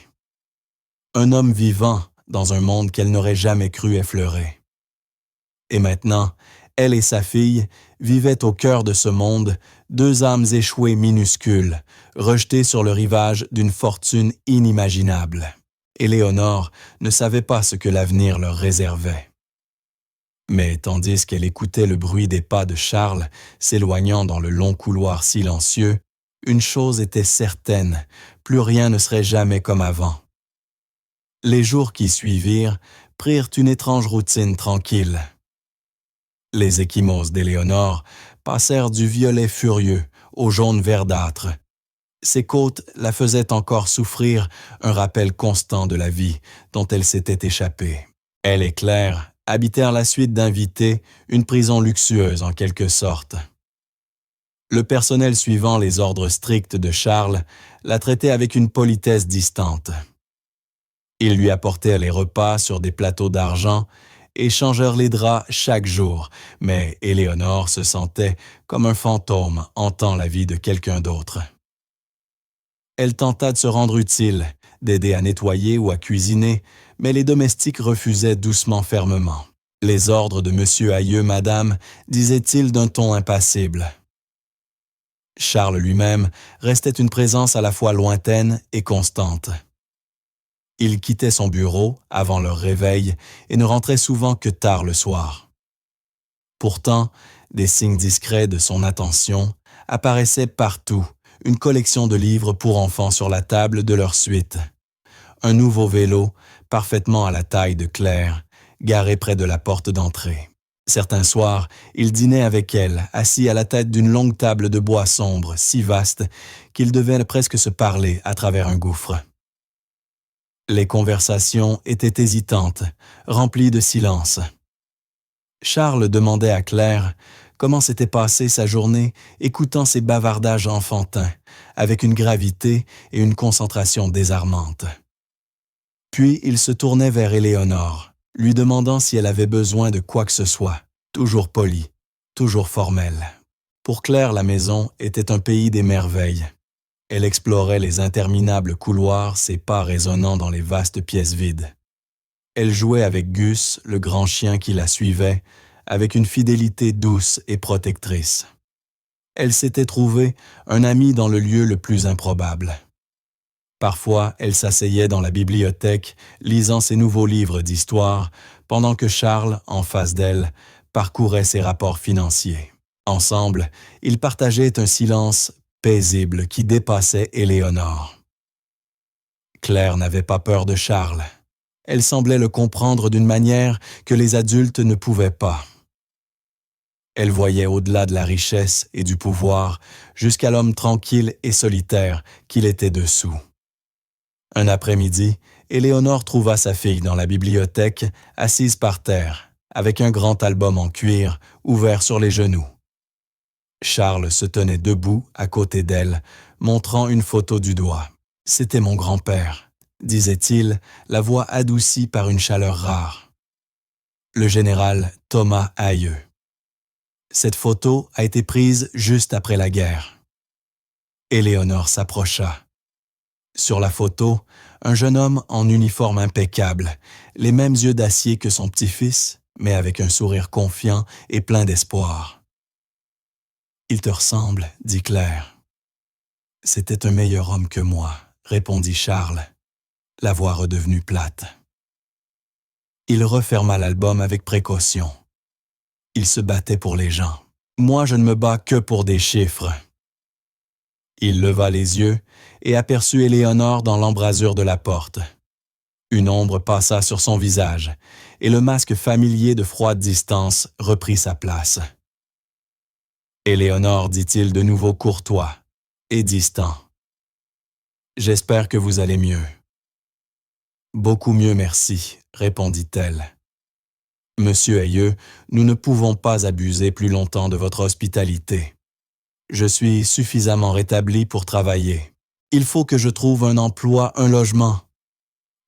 Un homme vivant dans un monde qu'elle n'aurait jamais cru effleurer. Et maintenant, elle et sa fille vivaient au cœur de ce monde, deux âmes échouées minuscules, rejetées sur le rivage d'une fortune inimaginable. Éléonore ne savait pas ce que l'avenir leur réservait. Mais tandis qu'elle écoutait le bruit des pas de Charles s'éloignant dans le long couloir silencieux, une chose était certaine, plus rien ne serait jamais comme avant. Les jours qui suivirent prirent une étrange routine tranquille. Les ecchymoses d'Éléonore passèrent du violet furieux au jaune verdâtre. Ses côtes la faisaient encore souffrir un rappel constant de la vie dont elle s'était échappée. Elle et Claire habitèrent la suite d'invités, une prison luxueuse en quelque sorte. Le personnel suivant les ordres stricts de Charles la traitait avec une politesse distante. Ils lui apportèrent les repas sur des plateaux d'argent et changèrent les draps chaque jour, mais Éléonore se sentait comme un fantôme hantant la vie de quelqu'un d'autre. Elle tenta de se rendre utile, d'aider à nettoyer ou à cuisiner, mais les domestiques refusaient doucement fermement. Les ordres de monsieur aïeux, madame, disait-il d'un ton impassible. Charles lui-même restait une présence à la fois lointaine et constante. Il quittait son bureau avant leur réveil et ne rentrait souvent que tard le soir. Pourtant, des signes discrets de son attention apparaissaient partout, une collection de livres pour enfants sur la table de leur suite. Un nouveau vélo, parfaitement à la taille de Claire, garé près de la porte d'entrée. Certains soirs, il dînait avec elle, assis à la tête d'une longue table de bois sombre, si vaste qu'ils devaient presque se parler à travers un gouffre. Les conversations étaient hésitantes, remplies de silence. Charles demandait à Claire comment s'était passée sa journée, écoutant ces bavardages enfantins, avec une gravité et une concentration désarmantes. Puis il se tournait vers Éléonore, lui demandant si elle avait besoin de quoi que ce soit, toujours poli, toujours formel. Pour Claire, la maison était un pays des merveilles. Elle explorait les interminables couloirs, ses pas résonnant dans les vastes pièces vides. Elle jouait avec Gus, le grand chien qui la suivait, avec une fidélité douce et protectrice. Elle s'était trouvée un ami dans le lieu le plus improbable. Parfois, elle s'asseyait dans la bibliothèque, lisant ses nouveaux livres d'histoire, pendant que Charles, en face d'elle, parcourait ses rapports financiers. Ensemble, ils partageaient un silence paisible qui dépassait Éléonore. Claire n'avait pas peur de Charles. Elle semblait le comprendre d'une manière que les adultes ne pouvaient pas. Elle voyait au-delà de la richesse et du pouvoir jusqu'à l'homme tranquille et solitaire qu'il était dessous. Un après-midi, Éléonore trouva sa fille dans la bibliothèque, assise par terre, avec un grand album en cuir ouvert sur les genoux. Charles se tenait debout à côté d'elle, montrant une photo du doigt. « C'était mon grand-père », disait-il, la voix adoucie par une chaleur rare. Le général Thomas Ahieu. Cette photo a été prise juste après la guerre. Éléonore s'approcha. Sur la photo, un jeune homme en uniforme impeccable, les mêmes yeux d'acier que son petit-fils, mais avec un sourire confiant et plein d'espoir. « Il te ressemble, » dit Claire. « C'était un meilleur homme que moi, » répondit Charles, la voix redevenue plate. Il referma l'album avec précaution. Il se battait pour les gens. « Moi, je ne me bats que pour des chiffres. » Il leva les yeux et aperçut Éléonore dans l'embrasure de la porte. Une ombre passa sur son visage et le masque familier de froide distance reprit sa place. « Éléonore, dit-il de nouveau courtois et distant. « J'espère que vous allez mieux. »« Beaucoup mieux, merci, » répondit-elle. « Monsieur Ahieu, nous ne pouvons pas abuser plus longtemps de votre hospitalité. Je suis suffisamment rétabli pour travailler. Il faut que je trouve un emploi, un logement. »«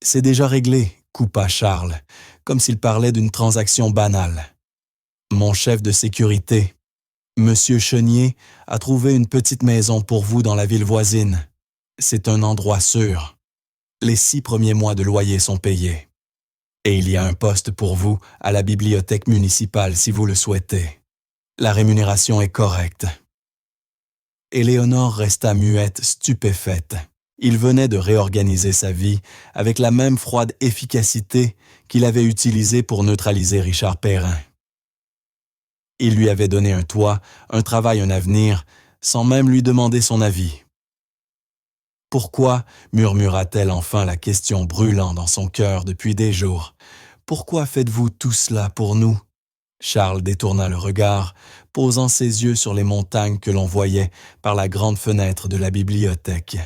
C'est déjà réglé, » coupa Charles, comme s'il parlait d'une transaction banale. « Mon chef de sécurité, Monsieur Chenier, a trouvé une petite maison pour vous dans la ville voisine. C'est un endroit sûr. Les 6 premiers mois de loyer sont payés. Et il y a un poste pour vous à la bibliothèque municipale si vous le souhaitez. La rémunération est correcte. » Éléonore resta muette, stupéfaite. Il venait de réorganiser sa vie avec la même froide efficacité qu'il avait utilisée pour neutraliser Richard Perrin. Il lui avait donné un toit, un travail, un avenir, sans même lui demander son avis. « Pourquoi, murmura-t-elle enfin la question brûlant dans son cœur depuis des jours, pourquoi faites-vous tout cela pour nous ?» Charles détourna le regard, posant ses yeux sur les montagnes que l'on voyait par la grande fenêtre de la bibliothèque.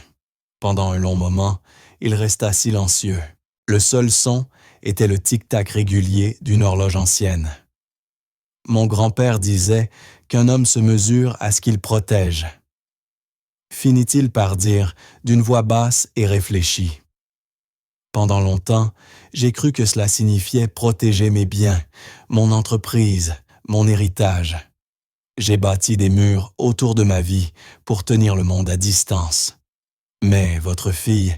Pendant un long moment, il resta silencieux. Le seul son était le tic-tac régulier d'une horloge ancienne. Mon grand-père disait qu'un homme se mesure à ce qu'il protège. Finit-il par dire d'une voix basse et réfléchie. Pendant longtemps, j'ai cru que cela signifiait protéger mes biens, mon entreprise, mon héritage. J'ai bâti des murs autour de ma vie pour tenir le monde à distance. Mais votre fille,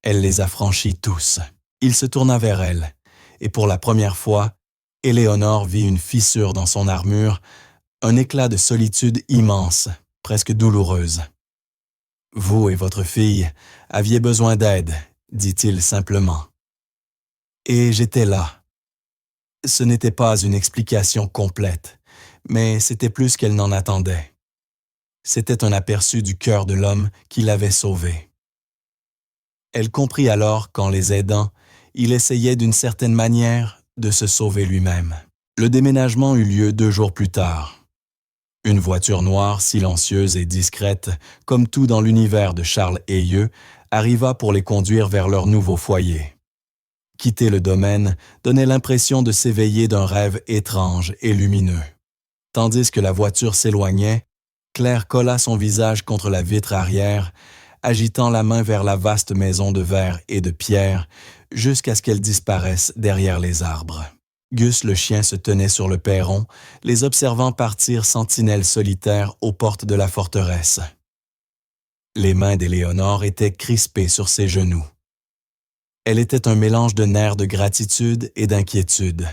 elle les a franchis tous. Il se tourna vers elle, et pour la première fois, Éléonore vit une fissure dans son armure, un éclat de solitude immense, presque douloureuse. « Vous et votre fille aviez besoin d'aide, » dit-il simplement. Et j'étais là. Ce n'était pas une explication complète, mais c'était plus qu'elle n'en attendait. C'était un aperçu du cœur de l'homme qui l'avait sauvé. Elle comprit alors qu'en les aidant, il essayait d'une certaine manière de se sauver lui-même. Le déménagement eut lieu 2 jours plus tard. Une voiture noire, silencieuse et discrète, comme tout dans l'univers de Charles Ahieu, arriva pour les conduire vers leur nouveau foyer. Quitter le domaine donnait l'impression de s'éveiller d'un rêve étrange et lumineux. Tandis que la voiture s'éloignait, Claire colla son visage contre la vitre arrière, agitant la main vers la vaste maison de verre et de pierre, jusqu'à ce qu'elle disparaisse derrière les arbres. Gus le chien se tenait sur le perron, les observant partir sentinelles solitaires aux portes de la forteresse. Les mains d'Éléonore étaient crispées sur ses genoux. Elle était un mélange de nerfs de gratitude et d'inquiétude.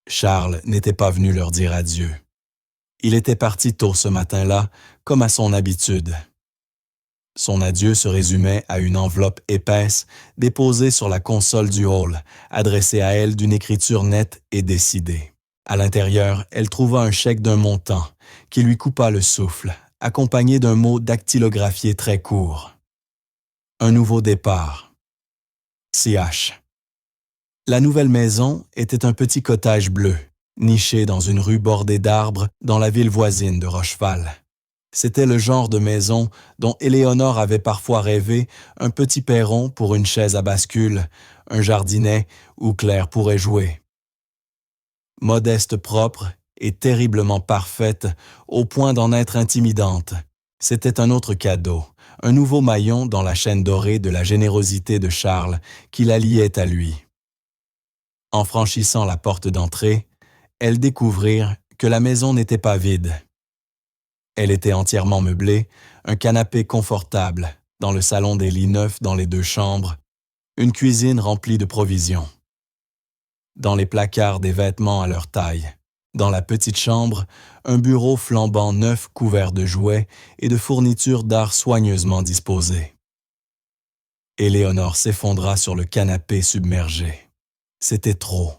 Charles n'était pas venu leur dire adieu. Il était parti tôt ce matin-là, comme à son habitude. Son adieu se résumait à une enveloppe épaisse déposée sur la console du hall, adressée à elle d'une écriture nette et décidée. À l'intérieur, elle trouva un chèque d'un montant qui lui coupa le souffle, accompagné d'un mot dactylographié très court. Un nouveau départ. CH. La nouvelle maison était un petit cottage bleu, niché dans une rue bordée d'arbres dans la ville voisine de Rocheval. C'était le genre de maison dont Éléonore avait parfois rêvé, un petit perron pour une chaise à bascule, un jardinet où Claire pourrait jouer. Modeste, propre et terriblement parfaite, au point d'en être intimidante, c'était un autre cadeau, un nouveau maillon dans la chaîne dorée de la générosité de Charles qui la liait à lui. En franchissant la porte d'entrée, elles découvrirent que la maison n'était pas vide. Elle était entièrement meublée, un canapé confortable, dans le salon des lits neufs dans les 2 chambres, une cuisine remplie de provisions. Dans les placards des vêtements à leur taille. Dans la petite chambre, un bureau flambant neuf couvert de jouets et de fournitures d'art soigneusement disposées. Éléonore s'effondra sur le canapé submergé. C'était trop.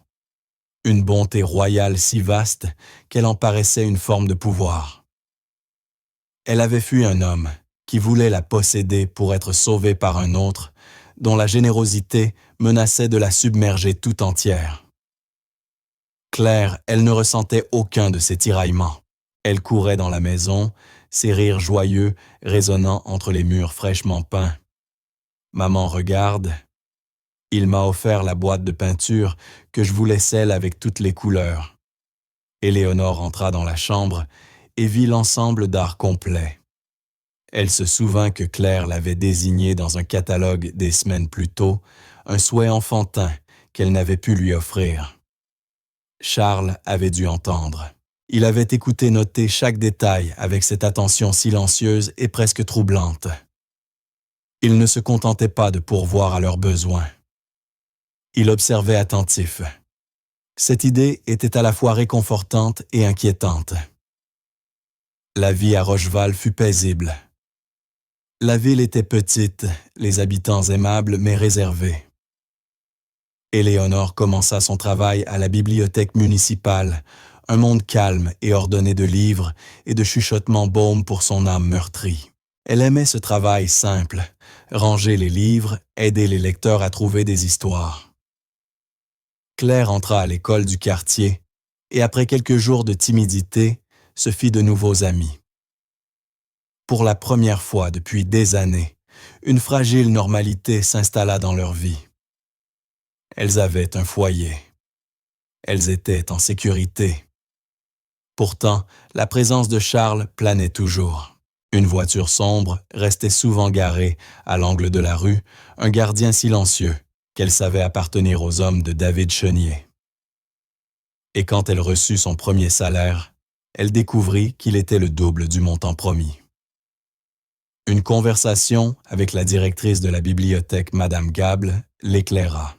Une bonté royale si vaste qu'elle en paraissait une forme de pouvoir. Elle avait fui un homme qui voulait la posséder pour être sauvé par un autre, dont la générosité menaçait de la submerger tout entière. Claire, elle ne ressentait aucun de ces tiraillements. Elle courait dans la maison, ses rires joyeux résonnant entre les murs fraîchement peints. « Maman, regarde. Il m'a offert la boîte de peinture que je voulais celle avec toutes les couleurs. » Éléonore entra dans la chambre et vit l'ensemble d'art complet. Elle se souvint que Claire l'avait désigné dans un catalogue des semaines plus tôt, un souhait enfantin qu'elle n'avait pu lui offrir. Charles avait dû entendre. Il avait écouté noter chaque détail avec cette attention silencieuse et presque troublante. Il ne se contentait pas de pourvoir à leurs besoins. Il observait attentif. Cette idée était à la fois réconfortante et inquiétante. La vie à Rocheval fut paisible. La ville était petite, les habitants aimables mais réservés. Éléonore commença son travail à la bibliothèque municipale, un monde calme et ordonné de livres et de chuchotements baumes pour son âme meurtrie. Elle aimait ce travail simple, ranger les livres, aider les lecteurs à trouver des histoires. Claire entra à l'école du quartier et après quelques jours de timidité, se fit de nouveaux amis. Pour la première fois depuis des années, une fragile normalité s'installa dans leur vie. Elles avaient un foyer. Elles étaient en sécurité. Pourtant, la présence de Charles planait toujours. Une voiture sombre restait souvent garée à l'angle de la rue, un gardien silencieux qu'elle savait appartenir aux hommes de David Chenier. Et quand elle reçut son premier salaire, elle découvrit qu'il était le double du montant promis. Une conversation avec la directrice de la bibliothèque, Madame Gable, l'éclaira.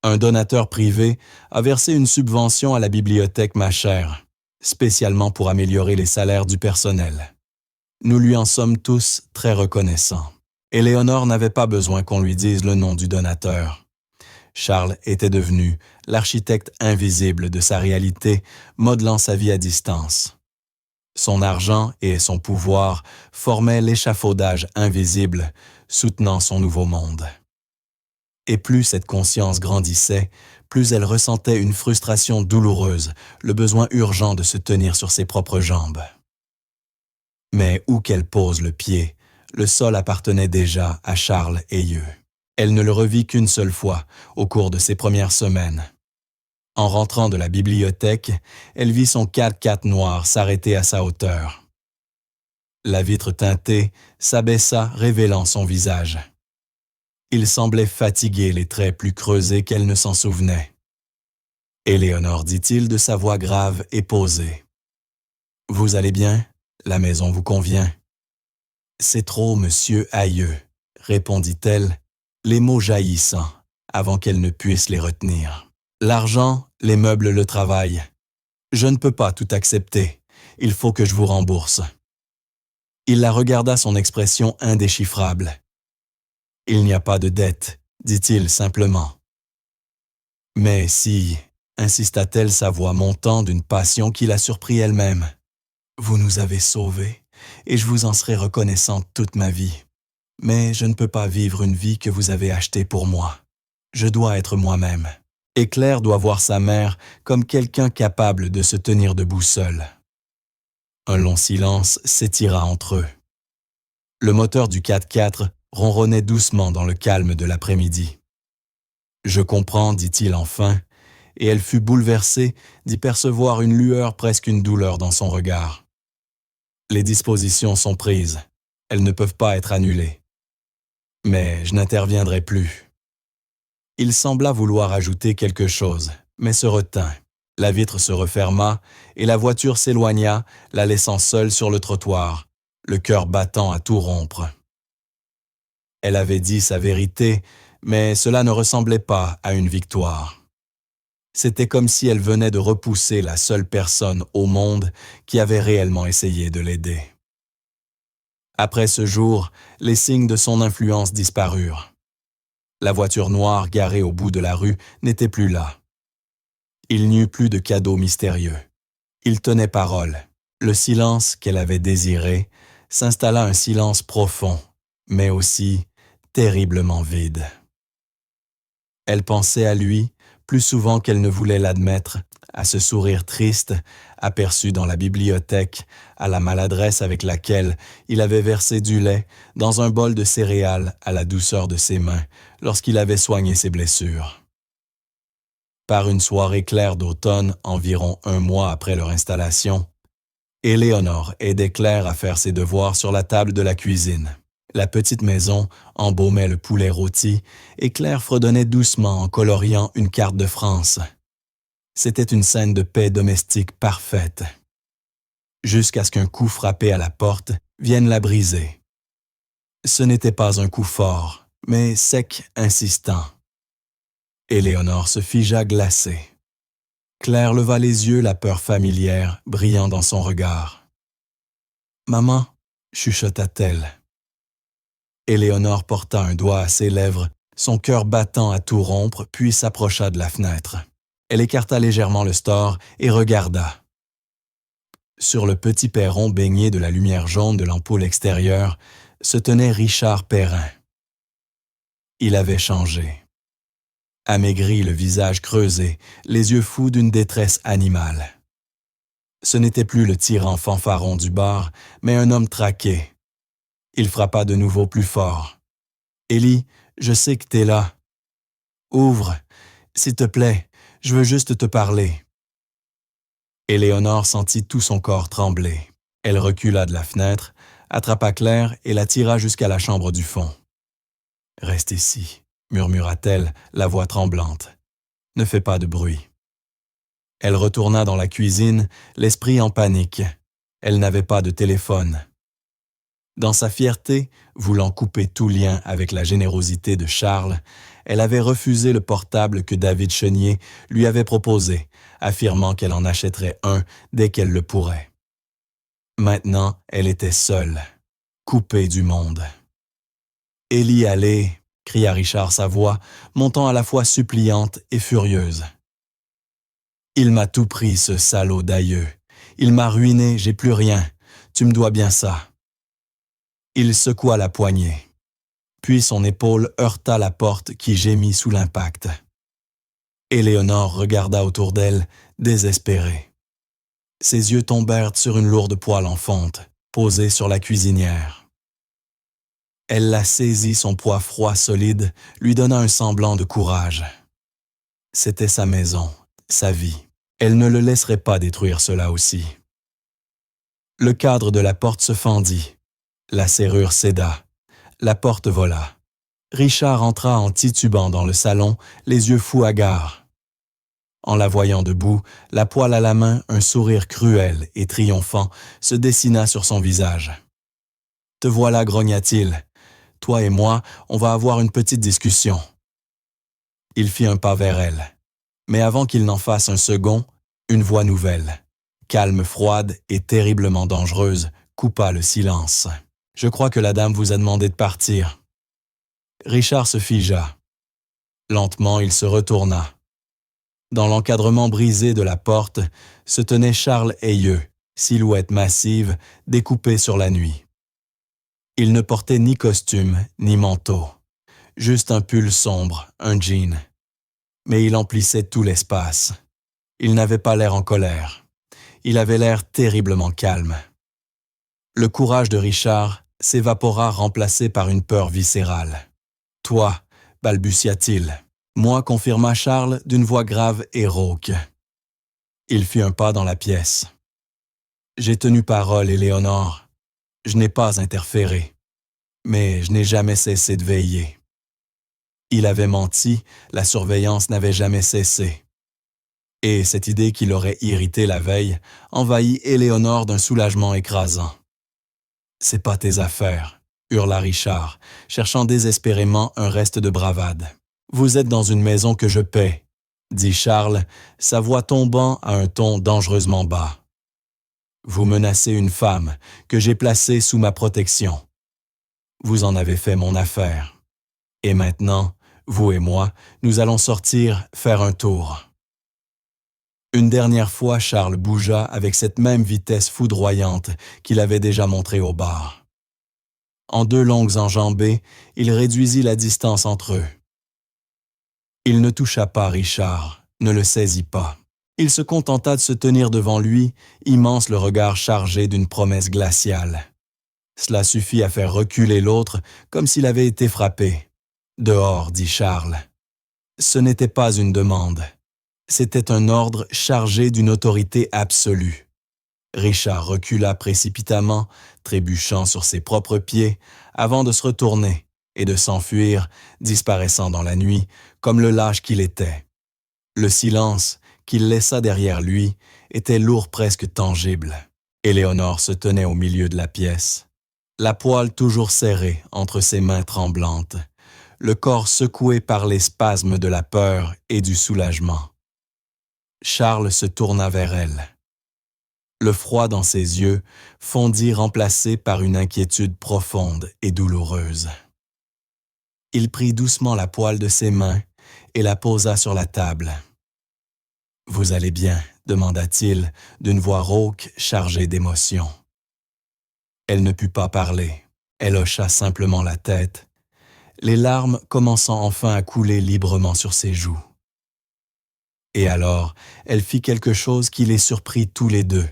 Un donateur privé a versé une subvention à la bibliothèque Machère, spécialement pour améliorer les salaires du personnel. Nous lui en sommes tous très reconnaissants. Éléonore n'avait pas besoin qu'on lui dise le nom du donateur. Charles était devenu l'architecte invisible de sa réalité, modelant sa vie à distance. Son argent et son pouvoir formaient l'échafaudage invisible, soutenant son nouveau monde. Et plus cette conscience grandissait, plus elle ressentait une frustration douloureuse, le besoin urgent de se tenir sur ses propres jambes. Mais où qu'elle pose le pied, le sol appartenait déjà à Charles Hayeux. Elle ne le revit qu'une seule fois, au cours de ses premières semaines. En rentrant de la bibliothèque, elle vit son 4x4 noir s'arrêter à sa hauteur. La vitre teintée s'abaissa, révélant son visage. Il semblait fatigué, les traits plus creusés qu'elle ne s'en souvenait. « Éléonore, dit-il de sa voix grave et posée. « Vous allez bien? La maison vous convient? »« C'est trop, monsieur Hayeux, répondit-elle, les mots jaillissant, avant qu'elle ne puisse les retenir. L'argent, les meubles, le travail. Je ne peux pas tout accepter. Il faut que je vous rembourse. Il la regarda, son expression indéchiffrable. Il n'y a pas de dette, dit-il simplement. Mais si, insista-t-elle, sa voix montant d'une passion qui la surprit elle-même. Vous nous avez sauvés, et je vous en serai reconnaissante toute ma vie. Mais je ne peux pas vivre une vie que vous avez achetée pour moi. Je dois être moi-même. Et Claire doit voir sa mère comme quelqu'un capable de se tenir debout seul. Un long silence s'étira entre eux. Le moteur du 4x4 ronronnait doucement dans le calme de l'après-midi. « Je comprends, dit-il enfin, et elle fut bouleversée d'y percevoir une lueur, presque une douleur dans son regard. Les dispositions sont prises, elles ne peuvent pas être annulées. Mais je n'interviendrai plus. » Il sembla vouloir ajouter quelque chose, mais se retint. La vitre se referma et la voiture s'éloigna, la laissant seule sur le trottoir, le cœur battant à tout rompre. Elle avait dit sa vérité, mais cela ne ressemblait pas à une victoire. C'était comme si elle venait de repousser la seule personne au monde qui avait réellement essayé de l'aider. Après ce jour, les signes de son influence disparurent. La voiture noire garée au bout de la rue n'était plus là. Il n'y eut plus de cadeau mystérieux. Il tenait parole. Le silence qu'elle avait désiré s'installa, un silence profond, mais aussi terriblement vide. Elle pensait à lui plus souvent qu'elle ne voulait l'admettre, à ce sourire triste, aperçu dans la bibliothèque, à la maladresse avec laquelle il avait versé du lait dans un bol de céréales, à la douceur de ses mains, lorsqu'il avait soigné ses blessures. Par une soirée claire d'automne, environ 1 mois après leur installation, Éléonore aidait Claire à faire ses devoirs sur la table de la cuisine. La petite maison embaumait le poulet rôti et Claire fredonnait doucement en coloriant une carte de France. C'était une scène de paix domestique parfaite. Jusqu'à ce qu'un coup frappé à la porte vienne la briser. Ce n'était pas un coup fort, mais sec, insistant. Éléonore se figea glacée. Claire leva les yeux, la peur familière brillant dans son regard. « Maman » chuchota-t-elle. Éléonore porta un doigt à ses lèvres, son cœur battant à tout rompre, puis s'approcha de la fenêtre. Elle écarta légèrement le store et regarda. Sur le petit perron baigné de la lumière jaune de l'ampoule extérieure se tenait Richard Perrin. Il avait changé. Amaigri, le visage creusé, les yeux fous d'une détresse animale. Ce n'était plus le tyran fanfaron du bar, mais un homme traqué. Il frappa de nouveau plus fort. « Élie, je sais que t'es là. Ouvre, s'il te plaît, je veux juste te parler. » Éléonore sentit tout son corps trembler. Elle recula de la fenêtre, attrapa Claire et la tira jusqu'à la chambre du fond. « Reste ici, » murmura-t-elle, la voix tremblante. « Ne fais pas de bruit. » Elle retourna dans la cuisine, l'esprit en panique. Elle n'avait pas de téléphone. Dans sa fierté, voulant couper tout lien avec la générosité de Charles, elle avait refusé le portable que David Chenier lui avait proposé, affirmant qu'elle en achèterait un dès qu'elle le pourrait. Maintenant, elle était seule, coupée du monde. « Élie, allez !» cria Richard, sa voix montant à la fois suppliante et furieuse. « Il m'a tout pris, ce salaud d'aïeux. Il m'a ruiné, j'ai plus rien. Tu me dois bien ça. » Il secoua la poignée. Puis son épaule heurta la porte qui gémit sous l'impact. Éléonore regarda autour d'elle, désespérée. Ses yeux tombèrent sur une lourde poêle en fonte, posée sur la cuisinière. Elle la saisit, son poids froid solide lui donna un semblant de courage. C'était sa maison, sa vie. Elle ne le laisserait pas détruire cela aussi. Le cadre de la porte se fendit. La serrure céda. La porte vola. Richard entra en titubant dans le salon, les yeux fous hagards. En la voyant debout, la poêle à la main, un sourire cruel et triomphant se dessina sur son visage. « Te voilà, grogna-t-il. Toi et moi, on va avoir une petite discussion. » Il fit un pas vers elle. Mais avant qu'il n'en fasse un second, une voix nouvelle, calme, froide et terriblement dangereuse, coupa le silence. « Je crois que la dame vous a demandé de partir. » Richard se figea. Lentement, il se retourna. Dans l'encadrement brisé de la porte se tenait Charles Hayeux, silhouette massive, découpée sur la nuit. Il ne portait ni costume, ni manteau, juste un pull sombre, un jean. Mais il emplissait tout l'espace. Il n'avait pas l'air en colère. Il avait l'air terriblement calme. Le courage de Richard s'évapora remplacé par une peur viscérale. « Toi, » balbutia-t-il. « Moi, » confirma Charles d'une voix grave et rauque. Il fit un pas dans la pièce. « J'ai tenu parole, Éléonore. Je n'ai pas interféré. Mais je n'ai jamais cessé de veiller. » Il avait menti, la surveillance n'avait jamais cessé. Et cette idée qui l'aurait irrité la veille envahit Éléonore d'un soulagement écrasant. « C'est pas tes affaires », hurla Richard, cherchant désespérément un reste de bravade. « Vous êtes dans une maison que je paie », dit Charles, sa voix tombant à un ton dangereusement bas. « Vous menacez une femme que j'ai placée sous ma protection. Vous en avez fait mon affaire. Et maintenant, vous et moi, nous allons sortir faire un tour. » Une dernière fois, Charles bougea avec cette même vitesse foudroyante qu'il avait déjà montrée au bar. En 2 longues enjambées, il réduisit la distance entre eux. Il ne toucha pas Richard, ne le saisit pas. Il se contenta de se tenir devant lui, immense le regard chargé d'une promesse glaciale. Cela suffit à faire reculer l'autre comme s'il avait été frappé. « Dehors, » dit Charles. Ce n'était pas une demande. C'était un ordre chargé d'une autorité absolue. Richard recula précipitamment, trébuchant sur ses propres pieds, avant de se retourner et de s'enfuir, disparaissant dans la nuit, comme le lâche qu'il était. Le silence qu'il laissa derrière lui était lourd, presque tangible. Éléonore se tenait au milieu de la pièce, la poêle toujours serrée entre ses mains tremblantes, le corps secoué par les spasmes de la peur et du soulagement. Charles se tourna vers elle. Le froid dans ses yeux fondit remplacé par une inquiétude profonde et douloureuse. Il prit doucement la poêle de ses mains et la posa sur la table. « Vous allez bien ?» demanda-t-il d'une voix rauque chargée d'émotion. Elle ne put pas parler. Elle hocha simplement la tête, les larmes commençant enfin à couler librement sur ses joues. Et alors, elle fit quelque chose qui les surprit tous les deux.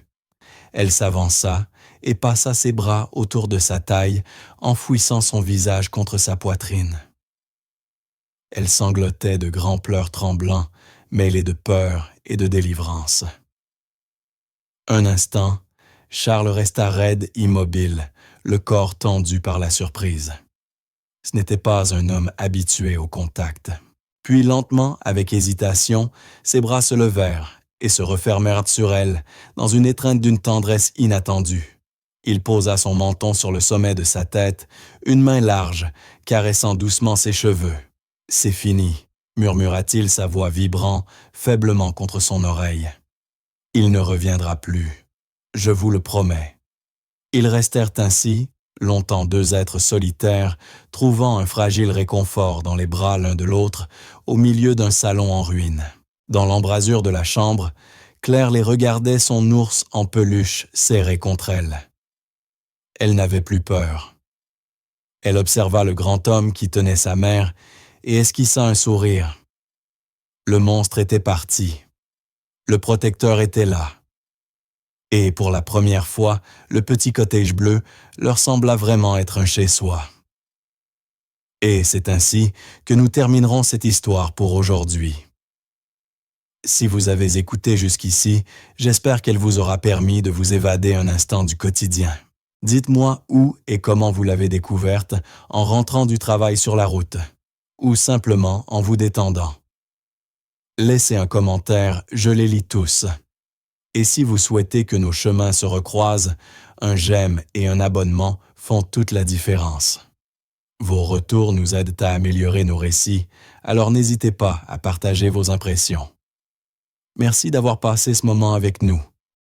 Elle s'avança et passa ses bras autour de sa taille, enfouissant son visage contre sa poitrine. Elle sanglotait de grands pleurs tremblants, mêlés de peur et de délivrance. Un instant, Charles resta raide, immobile, le corps tendu par la surprise. Ce n'était pas un homme habitué au contact. Puis lentement, avec hésitation, ses bras se levèrent et se refermèrent sur elle, dans une étreinte d'une tendresse inattendue. Il posa son menton sur le sommet de sa tête, une main large, caressant doucement ses cheveux. « C'est fini », murmura-t-il, sa voix vibrant faiblement contre son oreille. « Il ne reviendra plus, je vous le promets. » Ils restèrent ainsi, longtemps 2 êtres solitaires, trouvant un fragile réconfort dans les bras l'un de l'autre, au milieu d'un salon en ruine. Dans l'embrasure de la chambre, Claire les regardait, son ours en peluche serré contre elle. Elle n'avait plus peur. Elle observa le grand homme qui tenait sa mère et esquissa un sourire. Le monstre était parti. Le protecteur était là. Et pour la première fois, le petit cottage bleu leur sembla vraiment être un chez-soi. Et c'est ainsi que nous terminerons cette histoire pour aujourd'hui. Si vous avez écouté jusqu'ici, j'espère qu'elle vous aura permis de vous évader un instant du quotidien. Dites-moi où et comment vous l'avez découverte en rentrant du travail sur la route, ou simplement en vous détendant. Laissez un commentaire, je les lis tous. Et si vous souhaitez que nos chemins se recroisent, un j'aime et un abonnement font toute la différence. Vos retours nous aident à améliorer nos récits, alors n'hésitez pas à partager vos impressions. Merci d'avoir passé ce moment avec nous.